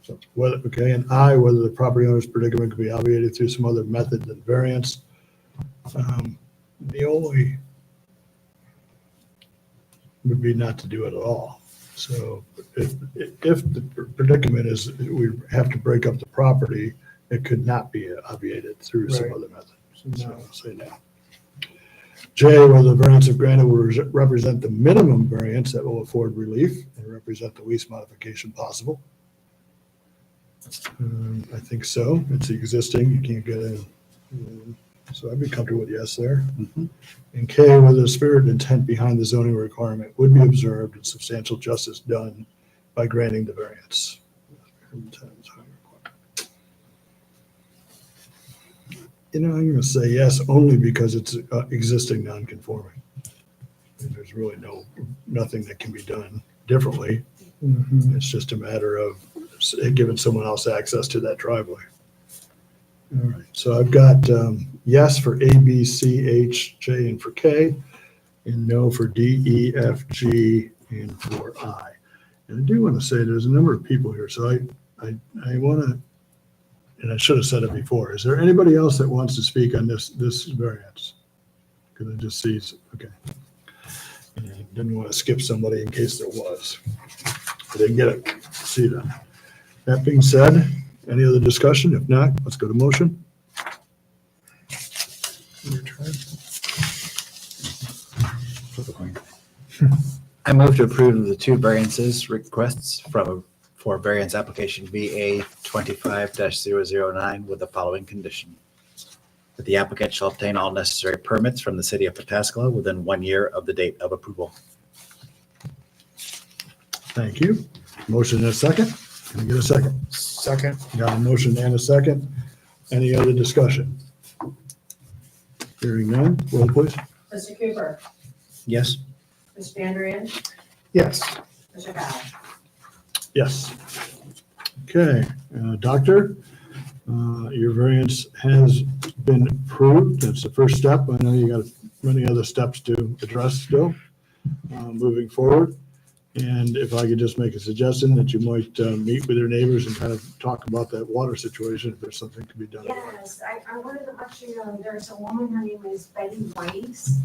So, whether, okay, and I, whether the property owner's predicament could be obviated through some other method than variance. The only would be not to do it at all. So if the predicament is we have to break up the property, it could not be obviated through some Right. other method. So No. I'll say no. J, whether the variance of granted will represent the minimum variance that will afford relief and represent the least modification possible. I think so. It's existing. You can't get in. So I'd be comfortable with yes there. Mhm. And K, whether the spirit and intent behind the zoning requirement would be observed and substantial justice done by granting the variance. You know, I'm going to say yes, only because it's existing non-conforming. And there's really nothing that can be done differently. Mhm. It's just a matter of giving someone else access to that driveway. All right, so I've got yes for A, B, C, H, J, and for K, and no for D, E, F, G, and for I. And I do want to say there's a number of people here, so I want to, and I should have said it before, is there anybody else that wants to speak on this variance? Because I just see, okay. And I didn't want to skip somebody in case there was. I didn't get it. See that. That being said, any other discussion? If not, let's go to motion. Your turn. Flip a coin. I move to approve the two variances requests for variance application VA 25-009 with the following condition. That the applicant shall obtain all necessary permits from the city of Pataskala within 1 year of the date of approval. Thank you. Motion and a second. Can I get a second? Second. Got a motion and a second. Any other discussion? Hearing none, roll please. Mr. Cooper, Yes? Mr. Vanderian, Yes. Mr. Howell. Yes. Okay, doctor, your variance has been approved. That's the first step. I know you got many other steps to address still, moving forward. And if I could just make a suggestion that you might meet with your neighbors and kind of talk about that water situation, if there's something to be done. Yes, I wanted to let you know, there's a woman, her name is Betty Weiss.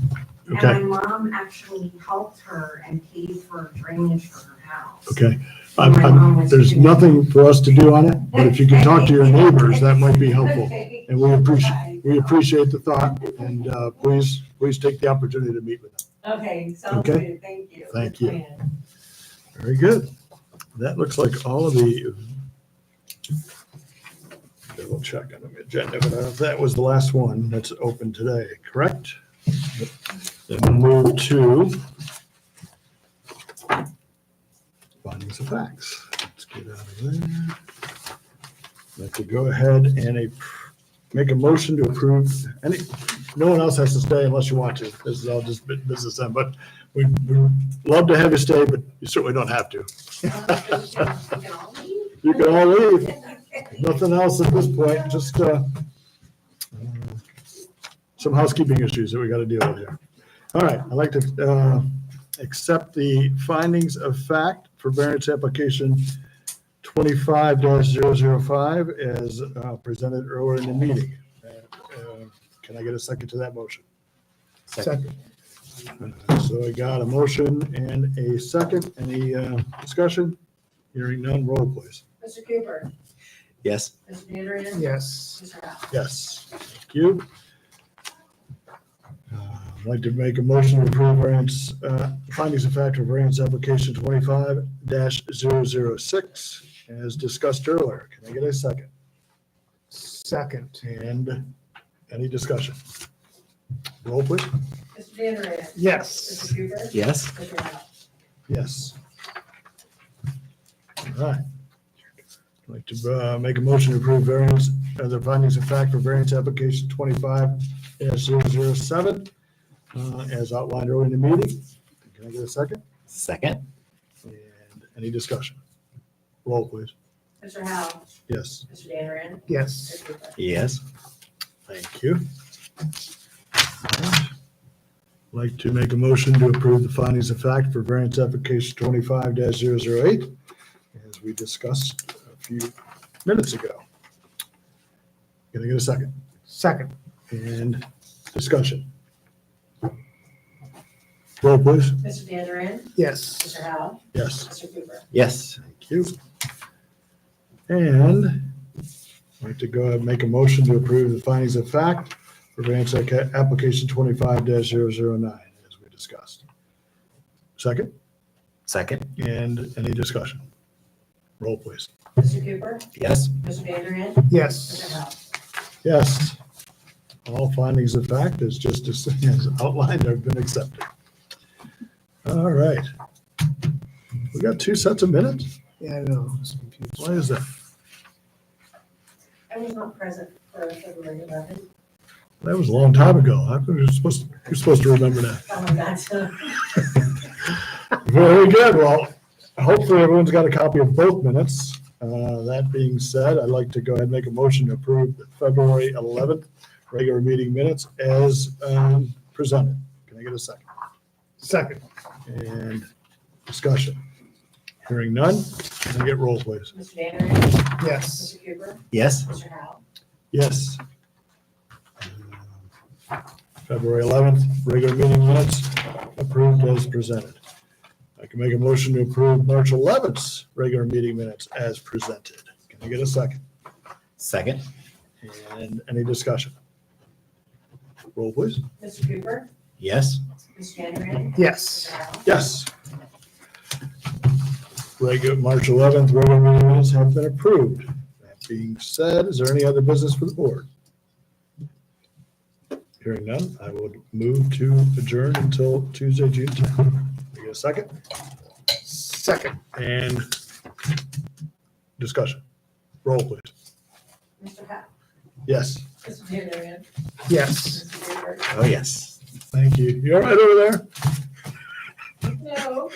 And Okay, my mom actually helped her and paid for drainage for her house. okay. My mom was There's doing- nothing for us to do on it, but if you can talk to your neighbors, that might be helpful. Okay. And we appreciate the thought, and please take the opportunity to meet with them. Okay, sounds Okay. good, thank you. Thank Good you. plan. Very good. That looks like all of the, double check on the agenda, but that was the last one that's open today, correct? Then we'll move to findings of facts. Let's get out of there. I'd like to go ahead and make a motion to approve no one else has to stay unless you want to. This is all just business then, but we love to have you stay, but you certainly don't have to. You can all leave. Nothing else at this point, just some housekeeping issues that we got to deal with here. All right, I'd like to accept the findings of fact for variance application 25-005 as presented earlier in the meeting. Can I get a second to that motion? Second. So I got a motion and a second. Any discussion? Hearing none, roll please. Mr. Cooper, Yes? Mr. Vanderian. Yes. Mr. Howell. Yes, thank you. I'd like to make a motion to approve variance, findings of fact for variance application 25-006 as discussed earlier. Can I get a second? Second. And any discussion? Roll please. Mr. Vanderian. Yes. Mr. Cooper. Yes? Mr. Howell. Yes. All right. I'd like to make a motion to approve variance, the findings of fact for variance application 25-007 as outlined earlier in the meeting. Can I get a second? Second? And any discussion? Roll, please. Mr. Howell. Yes, Mr. Vanderian. Yes. Mr. Cooper. Yes? thank you. All right. I'd like to make a motion to approve the findings of fact for variance application 25-008 as we discussed a few minutes ago. Can I get a second? Second. And discussion. Roll, please. Mr. Van Yes. Mr. Howell, Yes. Mr. Cooper. Yes. Thank you. And I'd like to go ahead and make a motion to approve the findings of fact for variance application 25-009, as we discussed. Second, Second. and any discussion? Roll, please. Mr. Cooper, Yes. Mr. Van Mr. Yes. Howell. Yes. All findings of fact as just as outlined have been accepted. All right. We got two sets of minutes? Yeah, I know. I was confused. Why is that? I was not present for February 11th. That was a long time ago. You're supposed to remember that. Oh my God, so Very good. Well, hopefully everyone's got a copy of both minutes. That being said, I'd like to go ahead and make a motion to approve the February 11th regular meeting minutes as presented. Can I get a second? Second. And discussion. Hearing none, can I get roll, please? Mr. Van Yes. Mr. Cooper, Yes. Mr. Howell. Yes. February 11th, regular meeting minutes approved as presented. I can make a motion to approve March 11th, regular meeting minutes as presented. Can I get a second? Second. And any discussion? Roll, please. Mr. Cooper, Yes. Mr. Van Yes. Mr. Howell. Yes. Regular, March 11th, regular meeting minutes have been approved. That being said, is there any other business for the board? Hearing none, I would move to adjourn until Tuesday, June 10th. Can I get a second? Second. And discussion. Roll, please. Mr. Howell. Yes. Mr. Van Yes. Mr. Cooper. Oh, yes. Thank you. You all right over there? No.